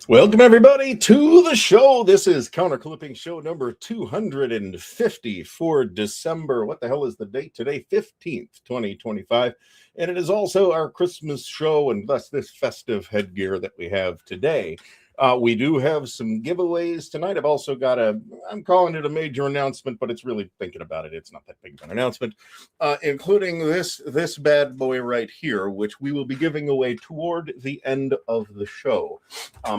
Welcome, everybody, to the show. This is Counter Clipping show number 250 for December. What the hell is the date today? 15th, 2025. And it is also our Christmas show, and thus this festive headgear that we have today. We do have some giveaways tonight. I've also got I'm calling it a major announcement, but it's really, thinking about it, it's not that big of an announcement, including this bad boy right here, which we will be giving away toward the end of the show.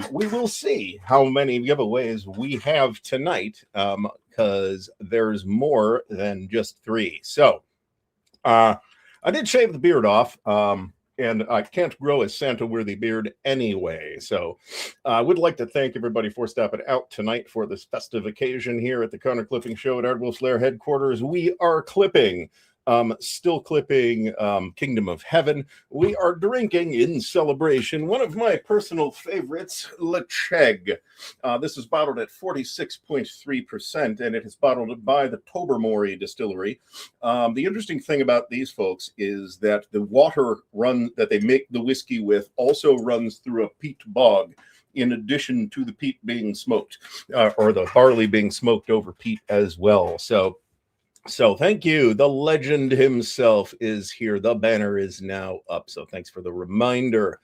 We will see how many giveaways we have tonight, because there's more than just 3. So I did shave the beard off. And I can't grow a Santa-worthy beard anyway. So I would like to thank everybody for stopping out tonight for this festive occasion here at the Counter Clipping Show at Ardwulf's Lair headquarters. We are clipping, still clipping Kingdom of Heaven. We are drinking in celebration one of my personal favorites, Lecheg. This is bottled at 46.3%, and it is bottled by the Tobermory Distillery. The interesting thing about these folks is that the water that they make the whiskey with also runs through a peat bog, in addition to the peat being smoked, or the barley being smoked over peat as well. So thank you. The legend himself is here. The banner is now up. So thanks for the reminder.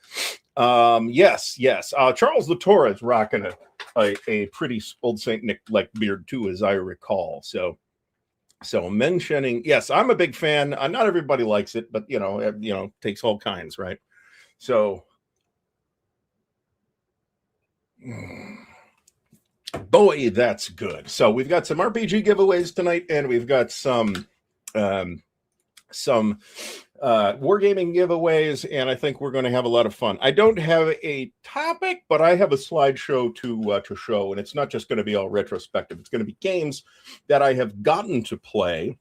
Yes. Charles Latour is rocking a pretty old Saint Nick-like beard too, as I recall. So mentioning, yes, I'm a big fan. Not everybody likes it, but takes all kinds, right? So boy, that's good. So we've got some RPG giveaways tonight, and we've got some wargaming giveaways, and I think we're going to have a lot of fun. I don't have a topic, but I have a slideshow to show, and it's not just going to be all retrospective. It's going to be games that I have gotten to play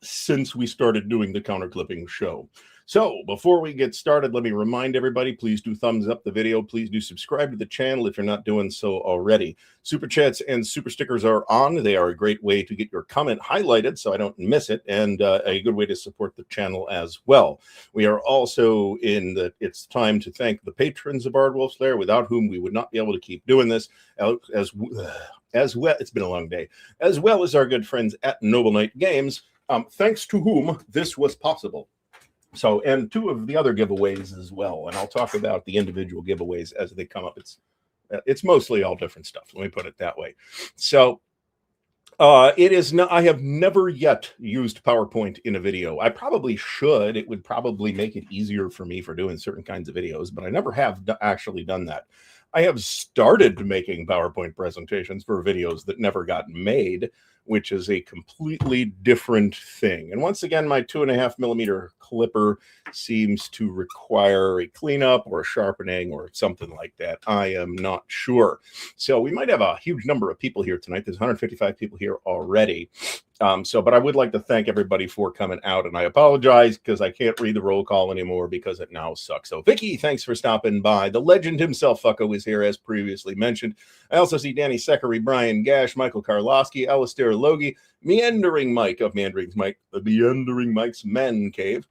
since we started doing the Counter Clipping show. So before we get started, let me remind everybody, please do thumbs up the video. Please do subscribe to the channel if you're not doing so already. Super chats and super stickers are on. They are a great way to get your comment highlighted so I don't miss it, and a good way to support the channel as well. We are also it's time to thank the patrons of Ardwulf's Lair, without whom we would not be able to keep doing this, as well. It's been a long day. As well as our good friends at Noble Knight Games, thanks to whom this was possible. So, and 2 of the other giveaways as well, and I'll talk about the individual giveaways as they come up. It's mostly all different stuff. Let me put it that way. So, it is not. I have never yet used PowerPoint in a video. I probably should. It would probably make it easier for me for doing certain kinds of videos, but I never have actually done that. I have started making PowerPoint presentations for videos that never got made, which is a completely different thing. And once again, my 2.5mm clipper seems to require a cleanup or a sharpening or something like that. I am not sure. So we might have a huge number of people here tonight. There's 155 people here already. But I would like to thank everybody for coming out, and I apologize because I can't read the roll call anymore because it now sucks. So Vicky, thanks for stopping by. The legend himself, Fucko, is here as previously mentioned. I also see Danny Seckery, Brian Gash, Michael Karlowski, Alistair Logie, Meandering Mike of Meandering's Mike, the Meandering Mike's Man Cave.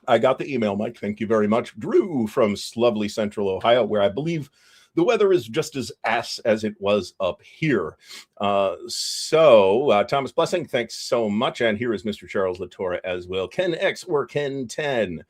I got the email, Mike. Thank you very much. Drew from lovely Central Ohio, where I believe the weather is just as ass as it was up here. Thomas Blessing, thanks so much. And here is Mr. Charles Latour as well. Ken X or Ken 10.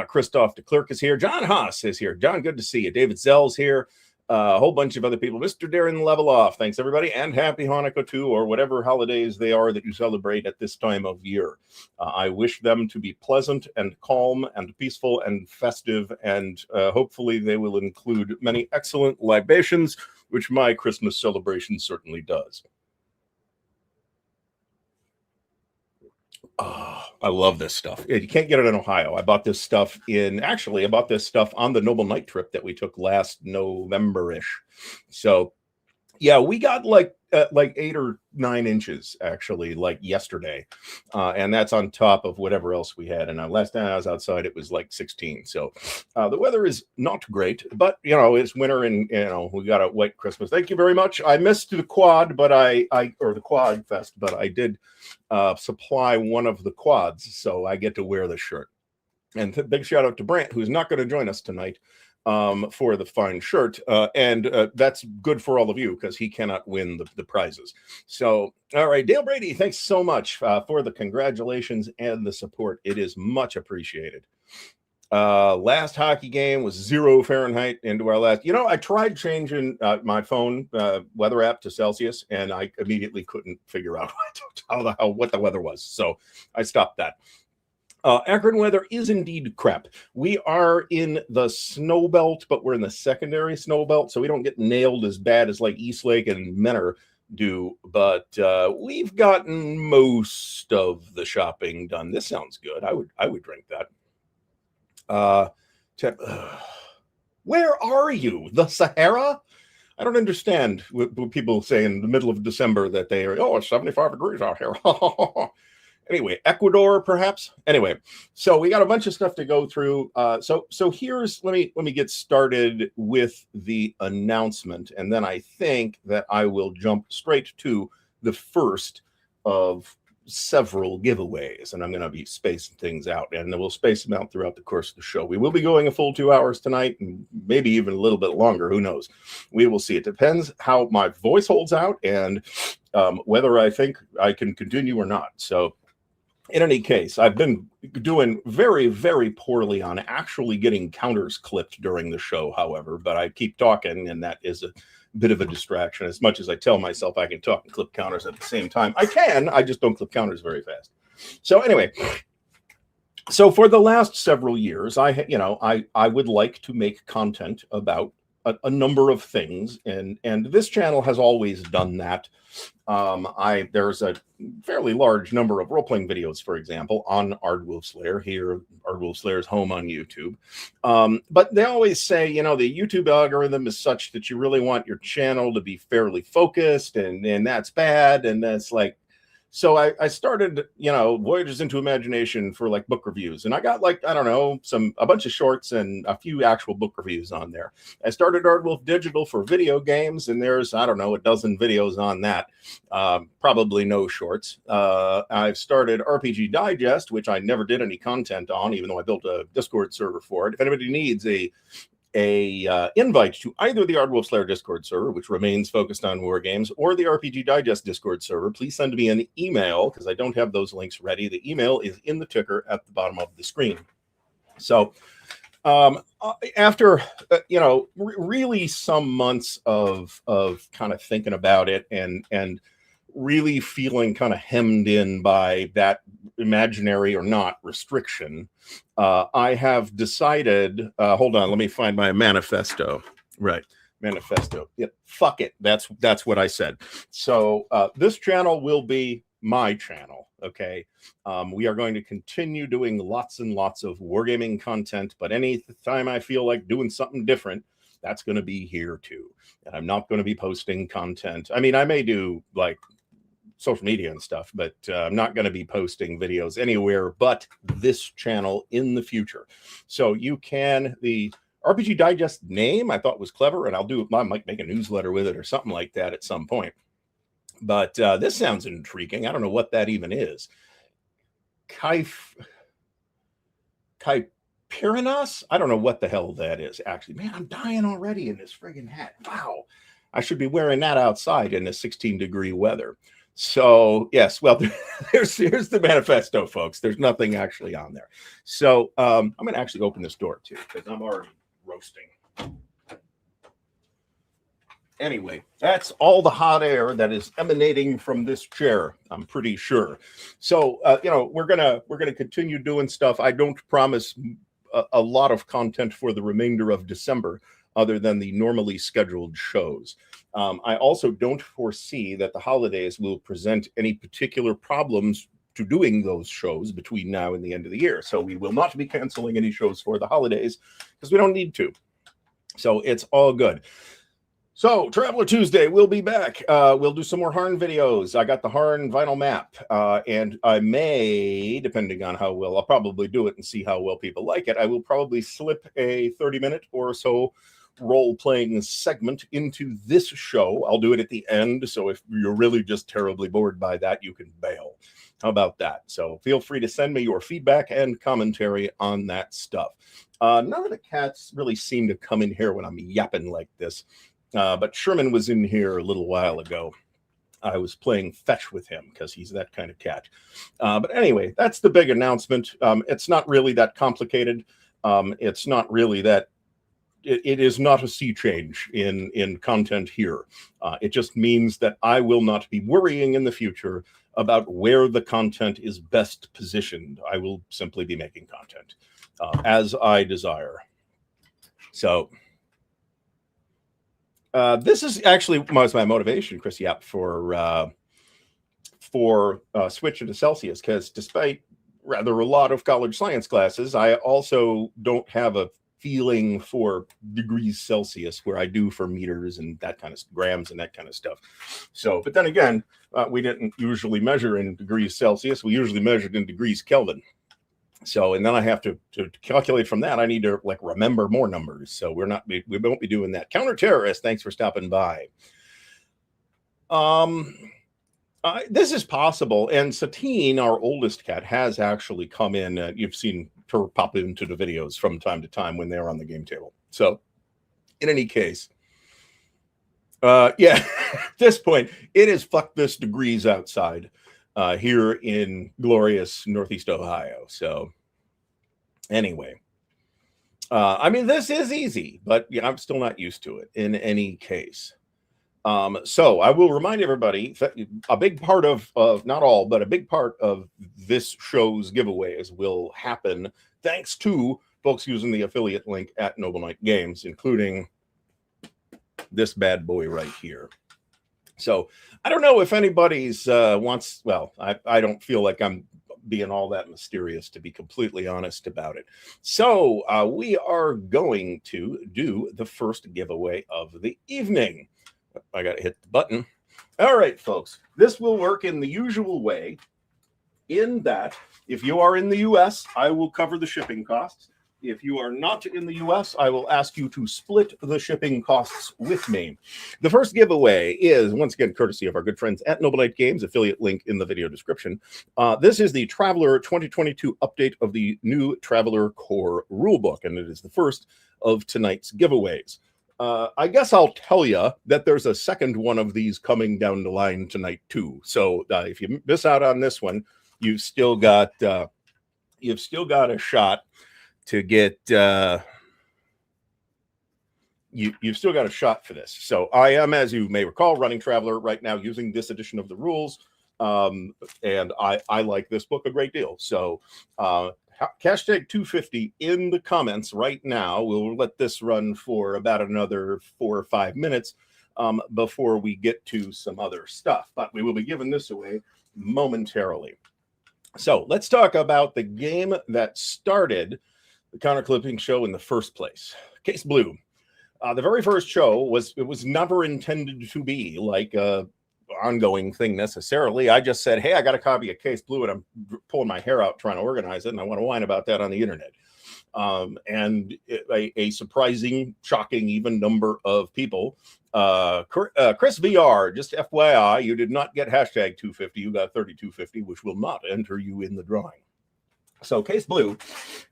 Christoph de Klerk is here. John Haas is here. John, good to see you. David Zell's here. A whole bunch of other people. Mr. Darren Leveloff, thanks everybody, and happy Hanukkah too, or whatever holidays they are that you celebrate at this time of year. I wish them to be pleasant and calm and peaceful and festive, and hopefully they will include many excellent libations, which my Christmas celebration certainly does. I love this stuff. You can't get it in Ohio. I bought this stuff on the Noble Knight trip that we took last November-ish. So yeah, we got like 8 or 9 inches actually, like yesterday, and that's on top of whatever else we had. And last time I was outside, it was like 16. So the weather is not great, but it's winter, and we got a white Christmas. Thank you very much. I missed the quad, but or the quad fest, but I did supply one of the quads, so I get to wear the shirt. And big shout out to Brant, who's not going to join us tonight. for the fine shirt. And that's good for all of you because he cannot win the prizes. So, all right, Dale Brady, thanks so much for the congratulations and the support. It is much appreciated. Last hockey game was 0 Fahrenheit into our last. I tried changing my phone weather app to Celsius, and I immediately couldn't figure out what the weather was. So I stopped that. Akron weather is indeed crap. We are in the snow belt, but we're in the secondary snow belt, so we don't get nailed as bad as like Eastlake and Menor do. But we've gotten most of the shopping done. This sounds good. I would drink that. Where are you? The Sahara? I don't understand what people say in the middle of December that they are, it's 75 degrees out here. Anyway, Ecuador, perhaps. Anyway, so we got a bunch of stuff to go through. So here's let me get started with the announcement, and then I think that I will jump straight to the first of several giveaways, and I'm going to be spacing things out, and then we'll space them out throughout the course of the show. We will be going a full 2 hours tonight, and maybe even a little bit longer. Who knows? We will see. It depends how my voice holds out and whether I think I can continue or not. So in any case, I've been doing very, very poorly on actually getting counters clipped during the show, however, but I keep talking, and that is a bit of a distraction. As much as I tell myself I can talk and clip counters at the same time, I just don't clip counters very fast. So anyway, so for the last several years, I would like to make content about a number of things, and this channel has always done that. There's a fairly large number of role-playing videos, for example, on Ardwulf's Lair here, Ardwulf's Lair's home on YouTube. But they always say, the YouTube algorithm is such that you really want your channel to be fairly focused, and that's bad. And that's like, so I started, Voyages into Imagination for like book reviews, and I got like, I don't know, a bunch of shorts and a few actual book reviews on there. I started Ardwulf Digital for video games, and there's, I don't know, a dozen videos on that. Probably no shorts. I've started RPG Digest, which I never did any content on, even though I built a Discord server for it. If anybody needs a invite to either the Ardwulf's Lair Discord server, which remains focused on war games, or the RPG Digest Discord server, please send me an email, because I don't have those links ready. The email is in the ticker at the bottom of the screen. So after really some months of kind of thinking about it and really feeling kind of hemmed in by that imaginary or not restriction, I have decided, hold on, let me find my manifesto. Right. Manifesto. Yeah, fuck it. That's what I said. So this channel will be my channel. Okay. We are going to continue doing lots and lots of wargaming content, but any time I feel like doing something different, that's going to be here too. And I'm not going to be posting content. I mean, I may do like social media and stuff, but I'm not going to be posting videos anywhere but this channel in the future. So you can, the RPG Digest name I thought was clever, and I might make a newsletter with it or something like that at some point. But this sounds intriguing. I don't know what that even is. Kypiranos? I don't know what the hell that is, actually. Man, I'm dying already in this friggin' hat. Wow. I should be wearing that outside in the 16-degree weather. So, yes, well, here's the manifesto, folks. There's nothing actually on there. So I'm going to actually open this door, too, because I'm already roasting. Anyway, that's all the hot air that is emanating from this chair, I'm pretty sure. So, we're gonna continue doing stuff. I don't promise a lot of content for the remainder of December, other than the normally scheduled shows. I also don't foresee that the holidays will present any particular problems to doing those shows between now and the end of the year. So we will not be canceling any shows for the holidays because we don't need to. So it's all good. So Traveler Tuesday, we'll be back. We'll do some more Harn videos. I got the Harn vinyl map, and I may, depending on how well, I'll probably do it and see how well people like it. I will probably slip a 30-minute or so role-playing segment into this show. I'll do it at the end, so if you're really just terribly bored by that, you can bail. How about that? So feel free to send me your feedback and commentary on that stuff. None of the cats really seem to come in here when I'm yapping like this, but Sherman was in here a little while ago. I was playing fetch with him because he's that kind of cat. But anyway, that's the big announcement. It's not really that complicated. It's not really that. It is not a sea change in content here. It just means that I will not be worrying in the future about where the content is best positioned. I will simply be making content as I desire. So this is actually was my motivation, Chris Yap, for switch into Celsius, because despite rather a lot of college science classes, I also don't have a feeling for degrees Celsius where I do for meters and that kind of grams and that kind of stuff. So, but then again, we didn't usually measure in degrees Celsius. We usually measured in degrees Kelvin. So, and then I have to calculate from that. I need to like remember more numbers. So we won't be doing that. Counter terrorist, thanks for stopping by. This is possible, and Satine, our oldest cat, has actually come in. You've seen her pop into the videos from time to time when they're on the game table. So, in any case, yeah, at this point, it is fuck this degrees outside here in glorious Northeast Ohio. So, anyway, I mean, this is easy, but yeah, I'm still not used to it in any case. So I will remind everybody that a big part of not all, but a big part of this show's giveaways will happen thanks to folks using the affiliate link at Noble Knight Games, including this bad boy right here. So I don't know if anybody's wants, well, I don't feel like I'm being all that mysterious, to be completely honest about it. So we are going to do the first giveaway of the evening. I got to hit the button. All right, folks, this will work in the usual way, in that if you are in the US, I will cover the shipping costs. If you are not in the US, I will ask you to split the shipping costs with me. The first giveaway is, once again, courtesy of our good friends at Noble Knight Games, affiliate link in the video description. This is the Traveler 2022 update of the new Traveler Core rulebook, and it is the first of tonight's giveaways. I guess I'll tell you that there's a second one of these coming down the line tonight too. So if you miss out on this one, you've still got a shot to get you've still got a shot for this. So I am, as you may recall, running Traveler right now using this edition of the rules, and I like this book a great deal. So hashtag 250 in the comments right now. We'll let this run for about another 4 or 5 minutes before we get to some other stuff, but we will be giving this away momentarily. So let's talk about the game that started the Counter Clipping show in the first place. Case Blue. The very first show was never intended to be like a ongoing thing necessarily. I just said, hey, I got a copy of Case Blue and I'm pulling my hair out trying to organize it, and I want to whine about that on the internet. And a surprising, shocking even number of people. Chris VR, just FYI, you did not get hashtag 250, you got 3250, which will not enter you in the drawing. So Case Blue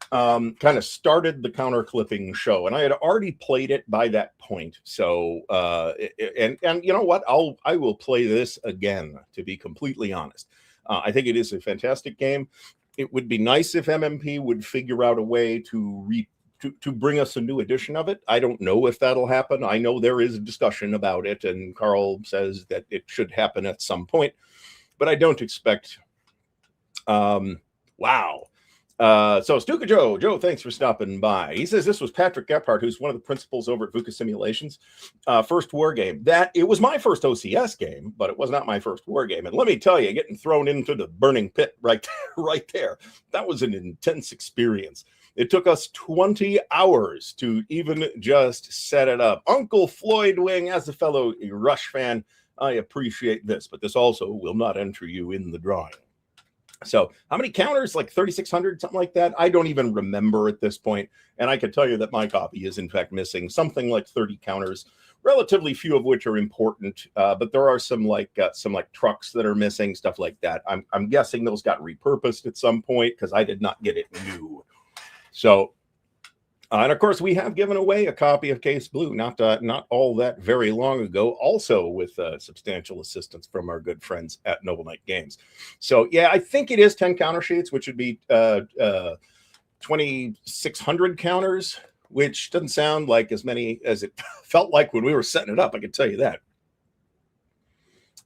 kind of started the Counter Clipping show, and I had already played it by that point. So and you know what, I will play this again, to be completely honest. I think it is a fantastic game. It would be nice if MMP would figure out a way to bring us a new edition of it. I don't know if that'll happen. I know there is a discussion about it, and Carl says that it should happen at some point, but I don't expect. Wow. So Stuka Joe, thanks for stopping by. He says this was Patrick Gephardt, who's one of the principals over at VUCA Simulations. First war game. It was my first OCS game, but it was not my first war game. And let me tell you, getting thrown into the burning pit right there, that was an intense experience. It took us 20 hours to even just set it up. Uncle Floyd Wing, as a fellow Rush fan, I appreciate this, but this also will not enter you in the drawing. So how many counters? Like 3,600, something like that. I don't even remember at this point. And I can tell you that my copy is in fact missing something like 30 counters. relatively few of which are important, but there are some like trucks that are missing, stuff like that. I'm guessing those got repurposed at some point because I did not get it new. So, and of course, we have given away a copy of Case Blue not all that very long ago, also with substantial assistance from our good friends at Noble Knight Games. So, yeah, I think it is 10 counter sheets, which would be 2,600 counters, which doesn't sound like as many as it felt like when we were setting it up. I can tell you that.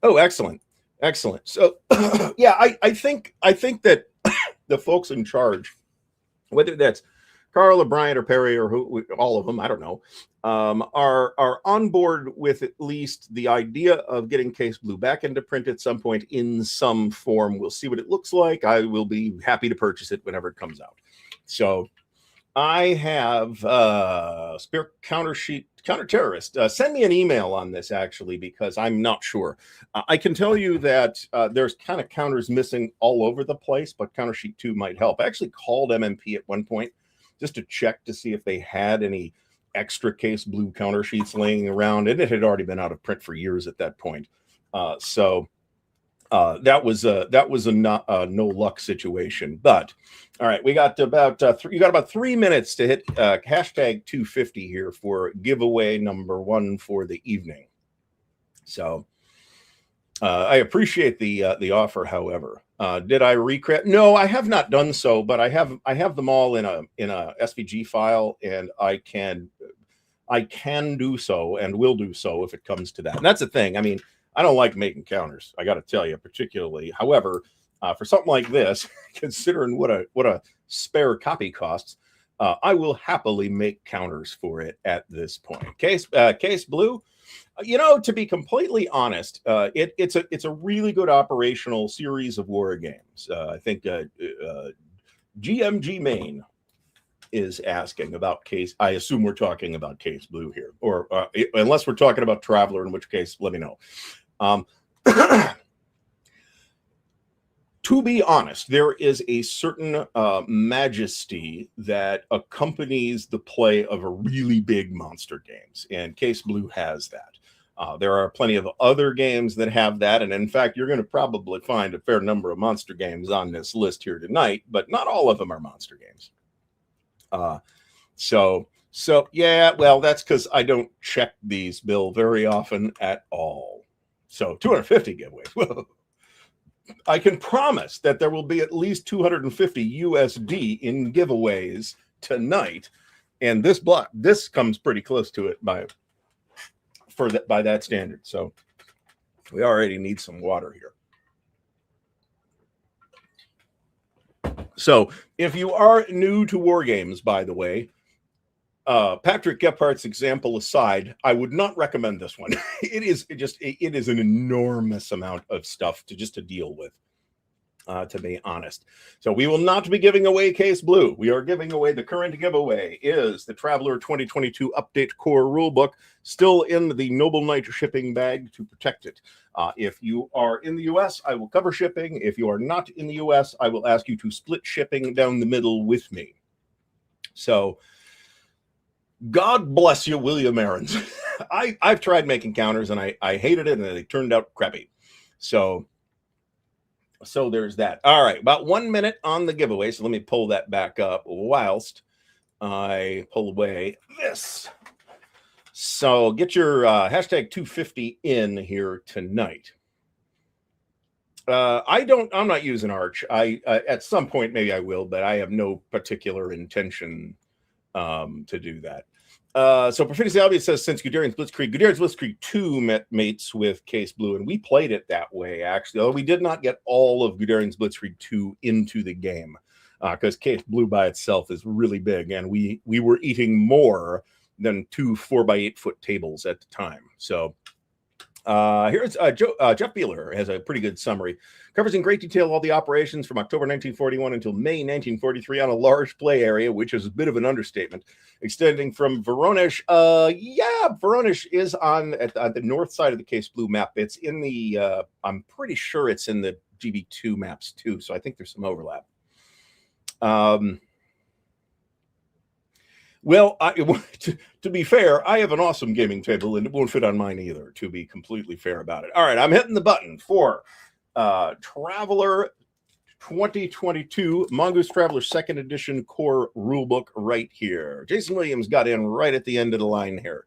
Oh, excellent. Excellent. So, yeah, I think that the folks in charge, whether that's Carl or Bryant or Perry or who, all of them, I don't know, are on board with at least the idea of getting Case Blue back into print at some point in some form. We'll see what it looks like. I will be happy to purchase it whenever it comes out. So I have Spear Counter Terrorist. Send me an email on this, actually, because I'm not sure. I can tell you that there's kind of counters missing all over the place, but Counter Sheet 2 might help. I actually called MMP at one point just to check to see if they had any extra Case Blue counter sheets laying around, and it had already been out of print for years at that point. So that was a no luck situation. But all right, we got about you got about 3 minutes to hit hashtag 250 here for giveaway number 1 for the evening. So I appreciate the offer. However, did I recreate? No, I have not done so, but I have them all in a SVG file, and I can do so and will do so if it comes to that. And that's the thing. I mean, I don't like making counters, I got to tell you, particularly. However, for something like this, considering what a spare copy costs, I will happily make counters for it at this point. Case Blue. You know, to be completely honest, it's a really good operational series of war games. I think GMG Main is asking about Case. I assume we're talking about Case Blue here, or unless we're talking about Traveler, in which case, let me know. To be honest, there is a certain majesty that accompanies the play of a really big monster games, and Case Blue has that. There are plenty of other games that have that, and in fact, you're going to probably find a fair number of monster games on this list here tonight, but not all of them are monster games. So yeah, well, that's because I don't check these, Bill, very often at all. So 250 giveaways. Whoa. I can promise that there will be at least 250 USD in giveaways tonight, and this comes pretty close to it by that standard. So we already need some water here. So if you are new to war games, by the way, Patrick Gephardt's example aside, I would not recommend this one. It is an enormous amount of stuff to deal with, to be honest. So we will not be giving away Case Blue. We are giving away, the current giveaway is the Traveler 2022 Update Core Rulebook, still in the Noble Knight shipping bag to protect it. If you are in the US, I will cover shipping. If you are not in the US, I will ask you to split shipping down the middle with me. So God bless you, William Aarons. I've tried making counters, and I hated it, and they turned out crappy. So there's that. All right, about 1 minute on the giveaway. So let me pull that back up whilst I pull away this. So get your hashtag 250 in here tonight. I'm not using Arch. At some point maybe I will, but I have no particular intention to do that. So Proficiency Albia says, since Guderian's Blitzkrieg 2 mates with Case Blue, and we played it that way, actually, although we did not get all of Guderian's Blitzkrieg 2 into the game, because Case Blue by itself is really big, and we were eating more than 2 4x8 foot tables at the time. So here's Jeff Beeler has a pretty good summary. Covers in great detail all the operations from October 1941 until May 1943 on a large play area, which is a bit of an understatement, extending from Voronezh. Voronezh is on the north side of the Case Blue map. It's in the, I'm pretty sure it's in the GB2 maps too, so I think there's some overlap. Well, to be fair, I have an awesome gaming table, and it won't fit on mine either, to be completely fair about it. All right, I'm hitting the button for Traveler 2022 Mongoose Traveler 2nd Edition Core Rulebook right here. Jason Williams got in right at the end of the line here.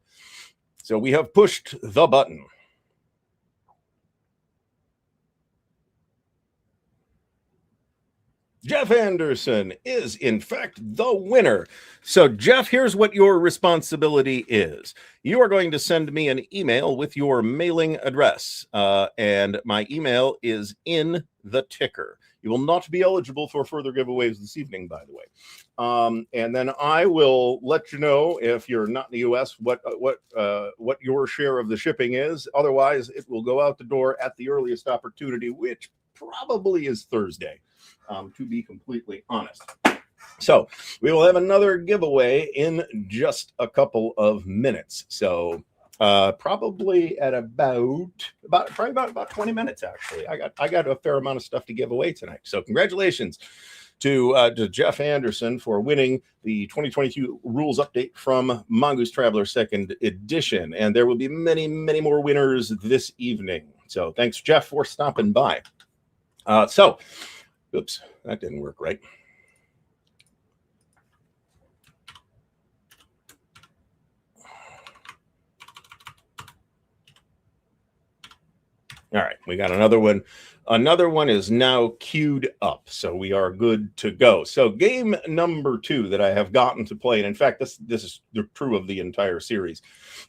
So we have pushed the button. Jeff Anderson is, in fact, the winner. So, Jeff, here's what your responsibility is. You are going to send me an email with your mailing address, and my email is in the ticker. You will not be eligible for further giveaways this evening, by the way. And then I will let you know, if you're not in the U.S., what your share of the shipping is. Otherwise, it will go out the door at the earliest opportunity, which probably is Thursday. To be completely honest. So we will have another giveaway in just a couple of minutes. So probably at about 20 minutes, actually. I got a fair amount of stuff to give away tonight. So congratulations to Jeff Anderson for winning the 2022 rules update from Mongoose Traveler 2nd Edition. And there will be many, many more winners this evening. So thanks, Jeff, for stopping by. Oops, that didn't work right. All right, we got another one. Another one is now queued up, so we are good to go. So game number 2 that I have gotten to play, and in fact, this is true of the entire series.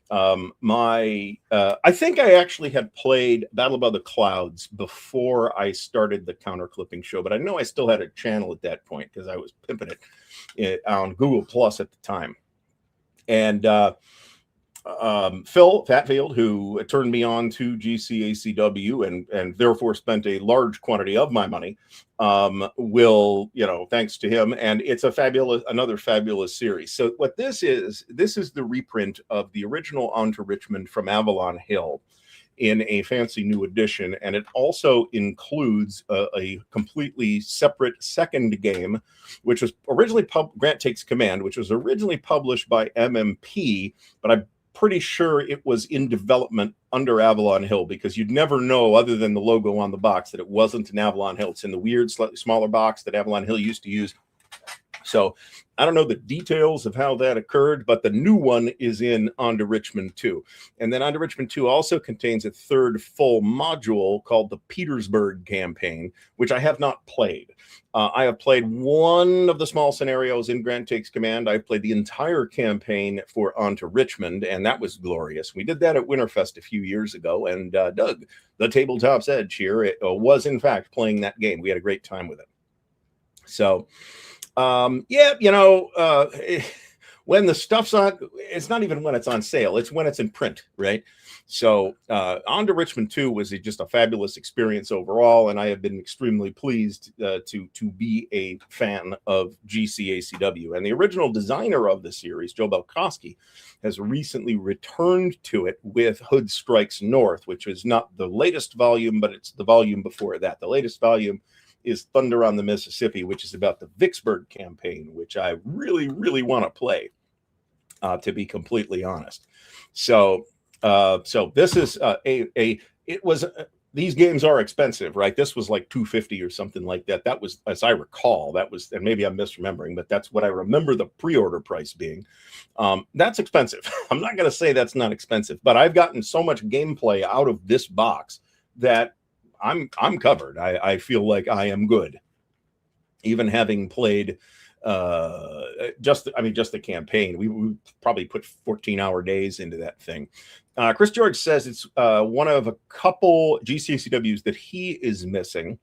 I think I actually had played Battle Above the Clouds before I started the Counter Clipping Show, but I know I still had a channel at that point because I was pimping it on Google Plus at the time. And Phil Fatfield, who turned me on to GCACW and therefore spent a large quantity of my money, will, thanks to him. And it's another fabulous series. So what this is the reprint of the original On to Richmond from Avalon Hill in a fancy new edition. And it also includes a completely separate second game, which was originally Grant Takes Command, which was originally published by MMP, but I'm pretty sure it was in development under Avalon Hill, because you'd never know, other than the logo on the box, that it wasn't an Avalon Hill. It's in the weird, slightly smaller box that Avalon Hill used to use. So I don't know the details of how that occurred, but the new one is in On to Richmond 2. And then On to Richmond 2 also contains a third full module called the Petersburg campaign, which I have not played. I have played one of the small scenarios in Grant Takes Command. I've played the entire campaign for On to Richmond, and that was glorious. We did that at Winterfest a few years ago, and Doug, the Tabletop's Edge here, was in fact playing that game. We had a great time with it. So when the stuff's on, it's not even when it's on sale, it's when it's in print, right? So On to Richmond 2 was just a fabulous experience overall, and I have been extremely pleased to be a fan of GCACW. And the original designer of the series, Joe Belkowski, has recently returned to it with Hood Strikes North, which is not the latest volume, but it's the volume before that. The latest volume is Thunder on the Mississippi, which is about the Vicksburg campaign, which I really, really want to play, to be completely honest. So this is these games are expensive, right? This was like $250 or something like that. That was, as I recall, and maybe I'm misremembering, but that's what I remember the pre-order price being. That's expensive. I'm not going to say that's not expensive, but I've gotten so much gameplay out of this box that I'm covered. I feel like I am good, even having played just the campaign. We probably put 14-hour days into that thing. Chris George says it's one of a couple GCACWs that he is missing.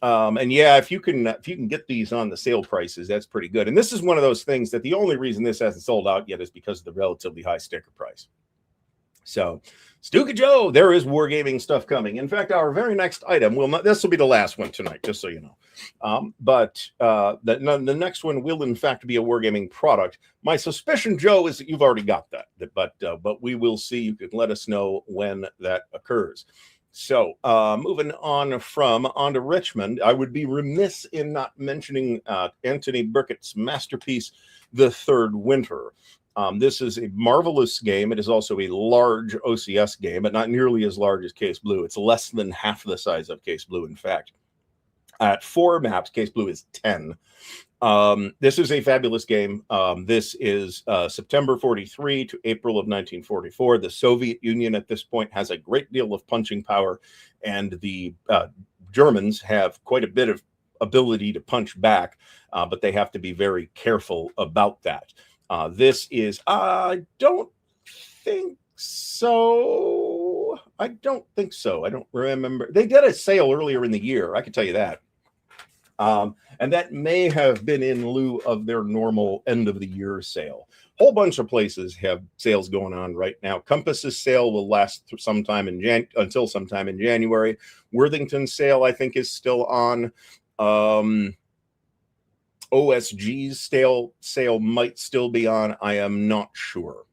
And yeah, if you can get these on the sale prices, that's pretty good. And this is one of those things that the only reason this hasn't sold out yet is because of the relatively high sticker price. So, Stuka Joe, there is wargaming stuff coming. In fact, our very next item this will be the last one tonight, just so you know. But the next one will, in fact, be a wargaming product. My suspicion, Joe, is that you've already got that. But we will see. You can let us know when that occurs. So moving on to Richmond, I would be remiss in not mentioning Anthony Burkett's masterpiece, The Third Winter. This is a marvelous game. It is also a large OCS game, but not nearly as large as Case Blue. It's less than half the size of Case Blue, in fact. At 4 maps, Case Blue is 10. This is a fabulous game. This is September 43 to April of 1944. The Soviet Union at this point has a great deal of punching power, and the Germans have quite a bit of ability to punch back, but they have to be very careful about that. This is, I don't think so. I don't remember. They did a sale earlier in the year. I can tell you that. And that may have been in lieu of their normal end of the year sale. Whole bunch of places have sales going on right now. Compass's sale will last until sometime in January. Worthington's sale, I think, is still on. OSG's sale might still be on. I am not sure.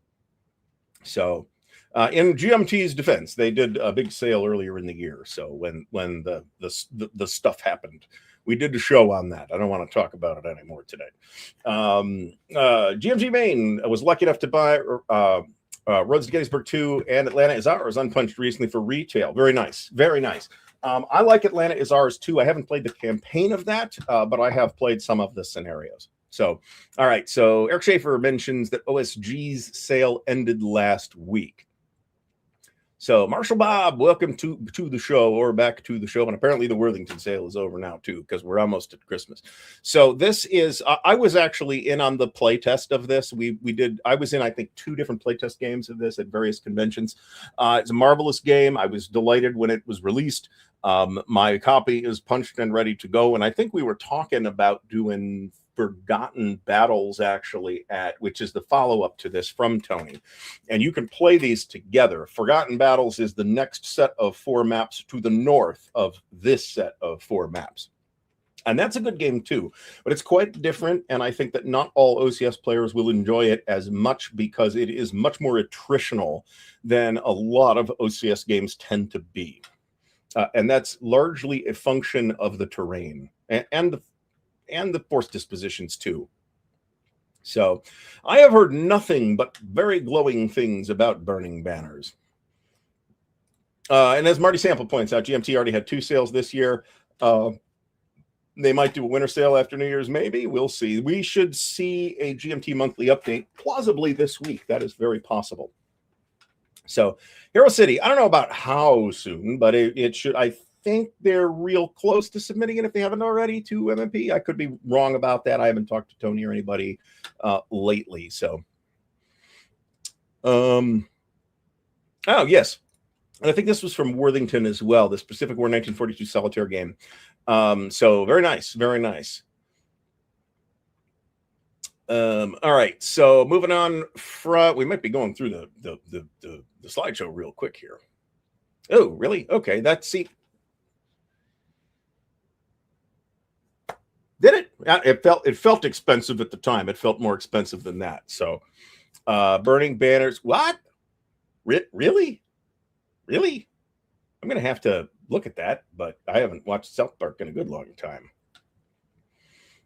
So in GMT's defense, they did a big sale earlier in the year. So when the stuff happened, we did a show on that. I don't want to talk about it anymore today. GMG Maine was lucky enough to buy Roads to Gettysburg 2 and Atlanta is Ours Unpunched recently for retail. Very nice. Very nice. I like Atlanta is Ours too. I haven't played the campaign of that, but I have played some of the scenarios. So, all right. So Eric Schaefer mentions that OSG's sale ended last week. So Marshall Bob, welcome to the show, or back to the show. And apparently the Worthington sale is over now too, because we're almost at Christmas. So this is, I was actually in on the playtest of this. I was in, I think, 2 different playtest games of this at various conventions. It's a marvelous game. I was delighted when it was released. My copy is punched and ready to go. And I think we were talking about doing Forgotten Battles, actually, which is the follow-up to this from Tony. And you can play these together. Forgotten Battles is the next set of 4 maps to the north of this set of 4 maps. And that's a good game too, but it's quite different. And I think that not all OCS players will enjoy it as much because it is much more attritional than a lot of OCS games tend to be. And that's largely a function of the terrain and the force dispositions too. So I have heard nothing but very glowing things about Burning Banners. And as Marty Sample points out, GMT already had 2 sales this year. They might do a winter sale after New Year's, maybe. We'll see. We should see a GMT monthly update plausibly this week. That is very possible. So Hero City, I don't know about how soon, but it should. I think they're real close to submitting it if they haven't already to MMP. I could be wrong about that. I haven't talked to Tony or anybody lately. So, oh yes, and I think this was from Worthington as well. The Pacific War 1942 solitaire game. So very nice, very nice. All right, so moving on from, we might be going through the slideshow real quick here. Oh, really? Okay, did it? It felt expensive at the time. It felt more expensive than that. So, Burning Banners. What? Really? I'm gonna have to look at that, but I haven't watched South Park in a good long time.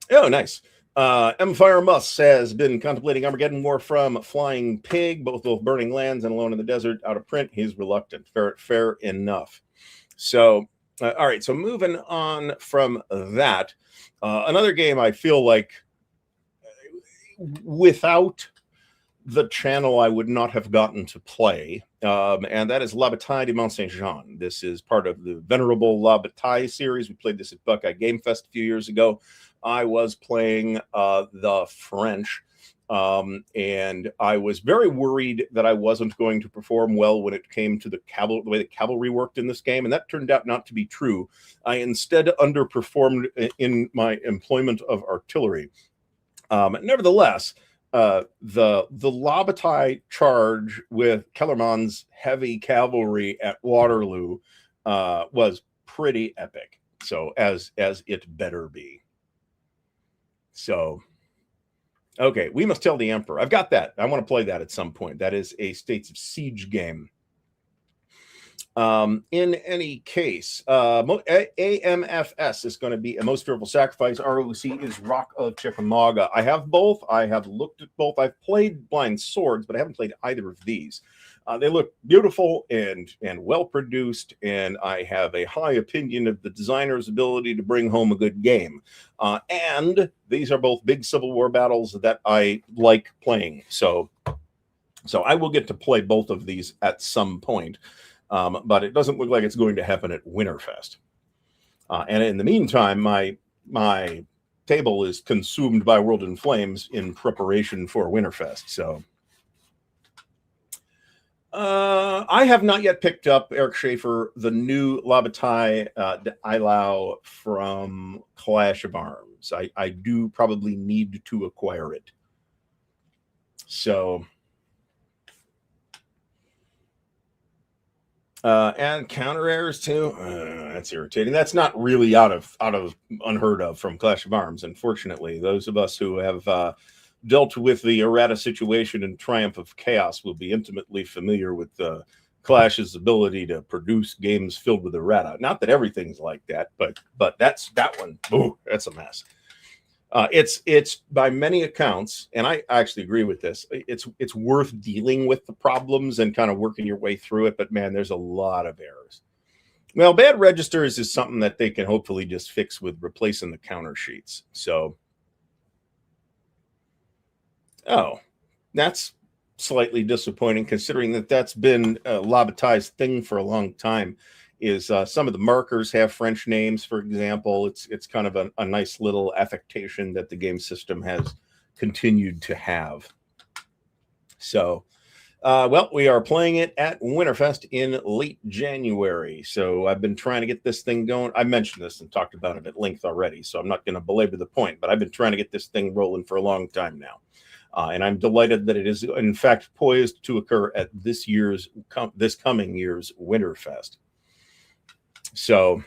Oh, nice. M. Musk has been contemplating Armageddon War from Flying Pig, both Burning Lands and Alone in the Desert, out of print. He's reluctant. Fair enough. So, all right. So moving on from that, another game I feel like without the channel I would not have gotten to play, and that is Labatai de Mont Saint Jean. This is part of the venerable Labatai series. We played this at Buckeye Game Fest a few years ago. I was playing the French, and I was very worried that I wasn't going to perform well when it came to the way the cavalry worked in this game, and that turned out not to be true. I instead underperformed in my employment of artillery. Nevertheless, the Labatai charge with Kellerman's heavy cavalry at Waterloo was pretty epic. So as it better be. So, okay, We Must Tell the Emperor. I've got that. I want to play that at some point. That is a States of Siege game. In any case, AMFS is going to be a most fearful sacrifice. ROC is Rock of Chickamauga. I have both. I have looked at both. I've played Blind Swords, but I haven't played either of these. They look beautiful and well produced, and I have a high opinion of the designer's ability to bring home a good game. And these are both big Civil War battles that I like playing. So I will get to play both of these at some point. But it doesn't look like it's going to happen at Winterfest. And in the meantime, my table is consumed by World in Flames in preparation for Winterfest. So I have not yet picked up, Eric Schaefer, the new Labatai Ilau from Clash of Arms. I do probably need to acquire it. So... and counter errors too. That's irritating. That's not really out of unheard of from Clash of Arms. Unfortunately, those of us who have dealt with the errata situation and Triumph of Chaos will be intimately familiar with Clash's ability to produce games filled with errata. Not that everything's like that, but that one. Ooh, that's a mess. It's by many accounts, and I actually agree with this. It's worth dealing with the problems and kind of working your way through it. But man, there's a lot of errors. Well, bad registers is something that they can hopefully just fix with replacing the counter sheets. So, oh, that's slightly disappointing considering that's been Labatai's thing for a long time. Is some of the markers have French names, for example. It's kind of a nice little affectation that the game system has continued to have. So, well, we are playing it at Winterfest in late January. So I've been trying to get this thing going. I mentioned this and talked about it at length already, so I'm not going to belabor the point, but I've been trying to get this thing rolling for a long time now. And I'm delighted that it is, in fact, poised to occur at this coming year's Winterfest. So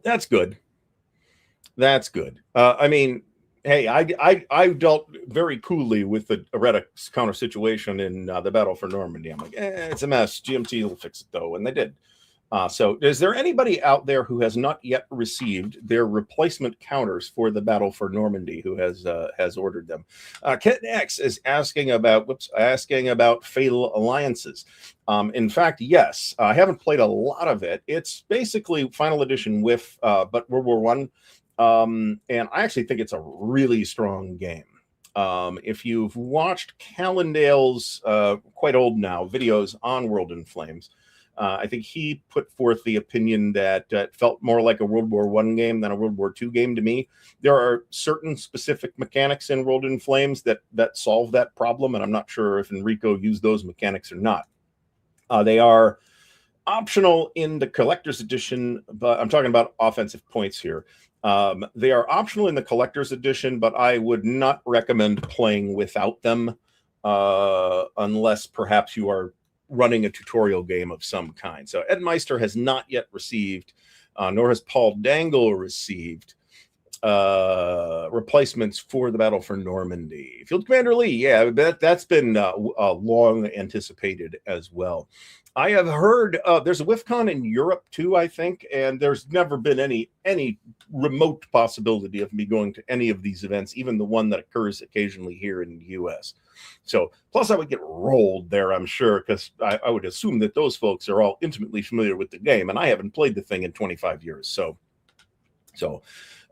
that's good. That's good. I mean, hey, I dealt very coolly with the errata counter situation in the Battle for Normandy. I'm like, it's a mess. GMT will fix it though, and they did. So is there anybody out there who has not yet received their replacement counters for the Battle for Normandy who has ordered them? Kit X is asking about Fatal Alliances. In fact, yes, I haven't played a lot of it. It's basically Final Edition with but World War I. And I actually think it's a really strong game. If you've watched Callendale's quite old now videos on World in Flames, I think he put forth the opinion that it felt more like a World War I game than a World War II game to me. There are certain specific mechanics in World in Flames that solve that problem, and I'm not sure if Enrico used those mechanics or not. They are optional in the collector's edition, but I'm talking about offensive points here. They are optional in the collector's edition, but I would not recommend playing without them unless perhaps you are running a tutorial game of some kind. So Ed Meister has not yet received, nor has Paul Dangle received replacements for the Battle for Normandy. Field Commander Lee, yeah, that's been long anticipated as well. I have heard there's a WIFCON in Europe too, I think, and there's never been any remote possibility of me going to any of these events, even the one that occurs occasionally here in the U.S. So, plus I would get rolled there, I'm sure, because I would assume that those folks are all intimately familiar with the game, and I haven't played the thing in 25 years. So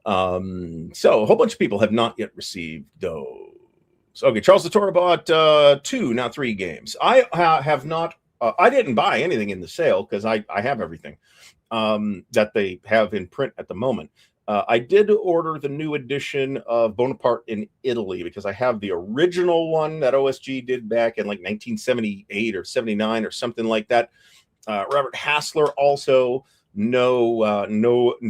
a whole bunch of people have not yet received those. Okay, Charles Latore bought 2, now 3 games. I have not. I didn't buy anything in the sale because I have everything that they have in print at the moment. I did order the new edition of Bonaparte in Italy because I have the original one that OSG did back in like 1978 or 79 or something like that. Robert Hassler also no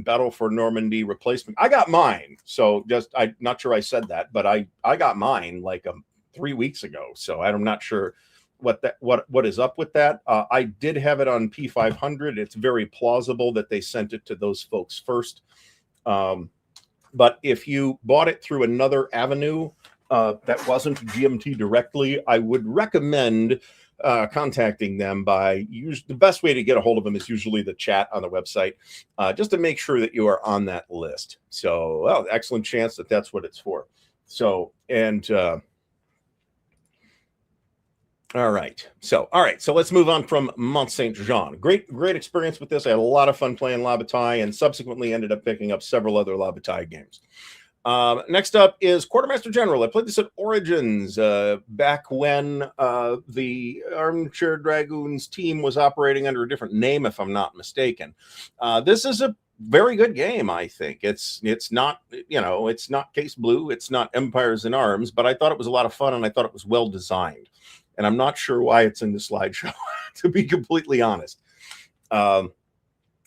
Battle for Normandy replacement. I got mine, so I'm not sure I said that, but I got mine like 3 weeks ago, so I'm not sure what is up with that. I did have it on P500. It's very plausible that they sent it to those folks first. But if you bought it through another avenue that wasn't GMT directly, I would recommend contacting them by the best way to get a hold of them is usually the chat on the website, just to make sure that you are on that list. So, well, excellent chance that that's what it's for. So, and all right. So let's move on from Mont Saint Jean. Great experience with this. I had a lot of fun playing Labatai, and subsequently ended up picking up several other Labatai games. Next up is Quartermaster General. I played this at Origins back when the Armchair Dragoons team was operating under a different name, if I'm not mistaken. This is a very good game, I think. It's not, it's not Case Blue, it's not Empires in Arms, but I thought it was a lot of fun, and I thought it was well designed. And I'm not sure why it's in the slideshow, to be completely honest.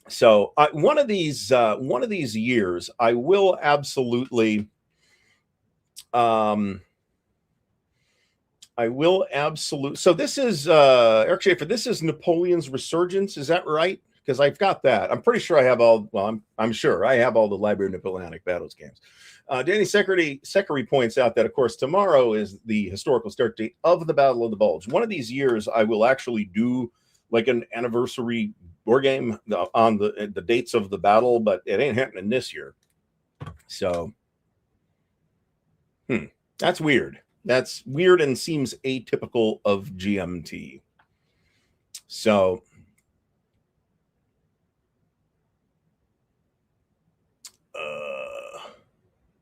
So one of these years, I will absolutely, So this is Eric Schaefer. This is Napoleon's Resurgence. Is that right? Because I've got that. I'm pretty sure I have all. Well, I'm sure I have all the Library of Napoleonic Battles games. Danny Secretary points out that, of course, tomorrow is the historical start date of the Battle of the Bulge. One of these years, I will actually do like an anniversary war game on the dates of the battle, but it ain't happening this year. So, that's weird. That's weird and seems atypical of GMT. So,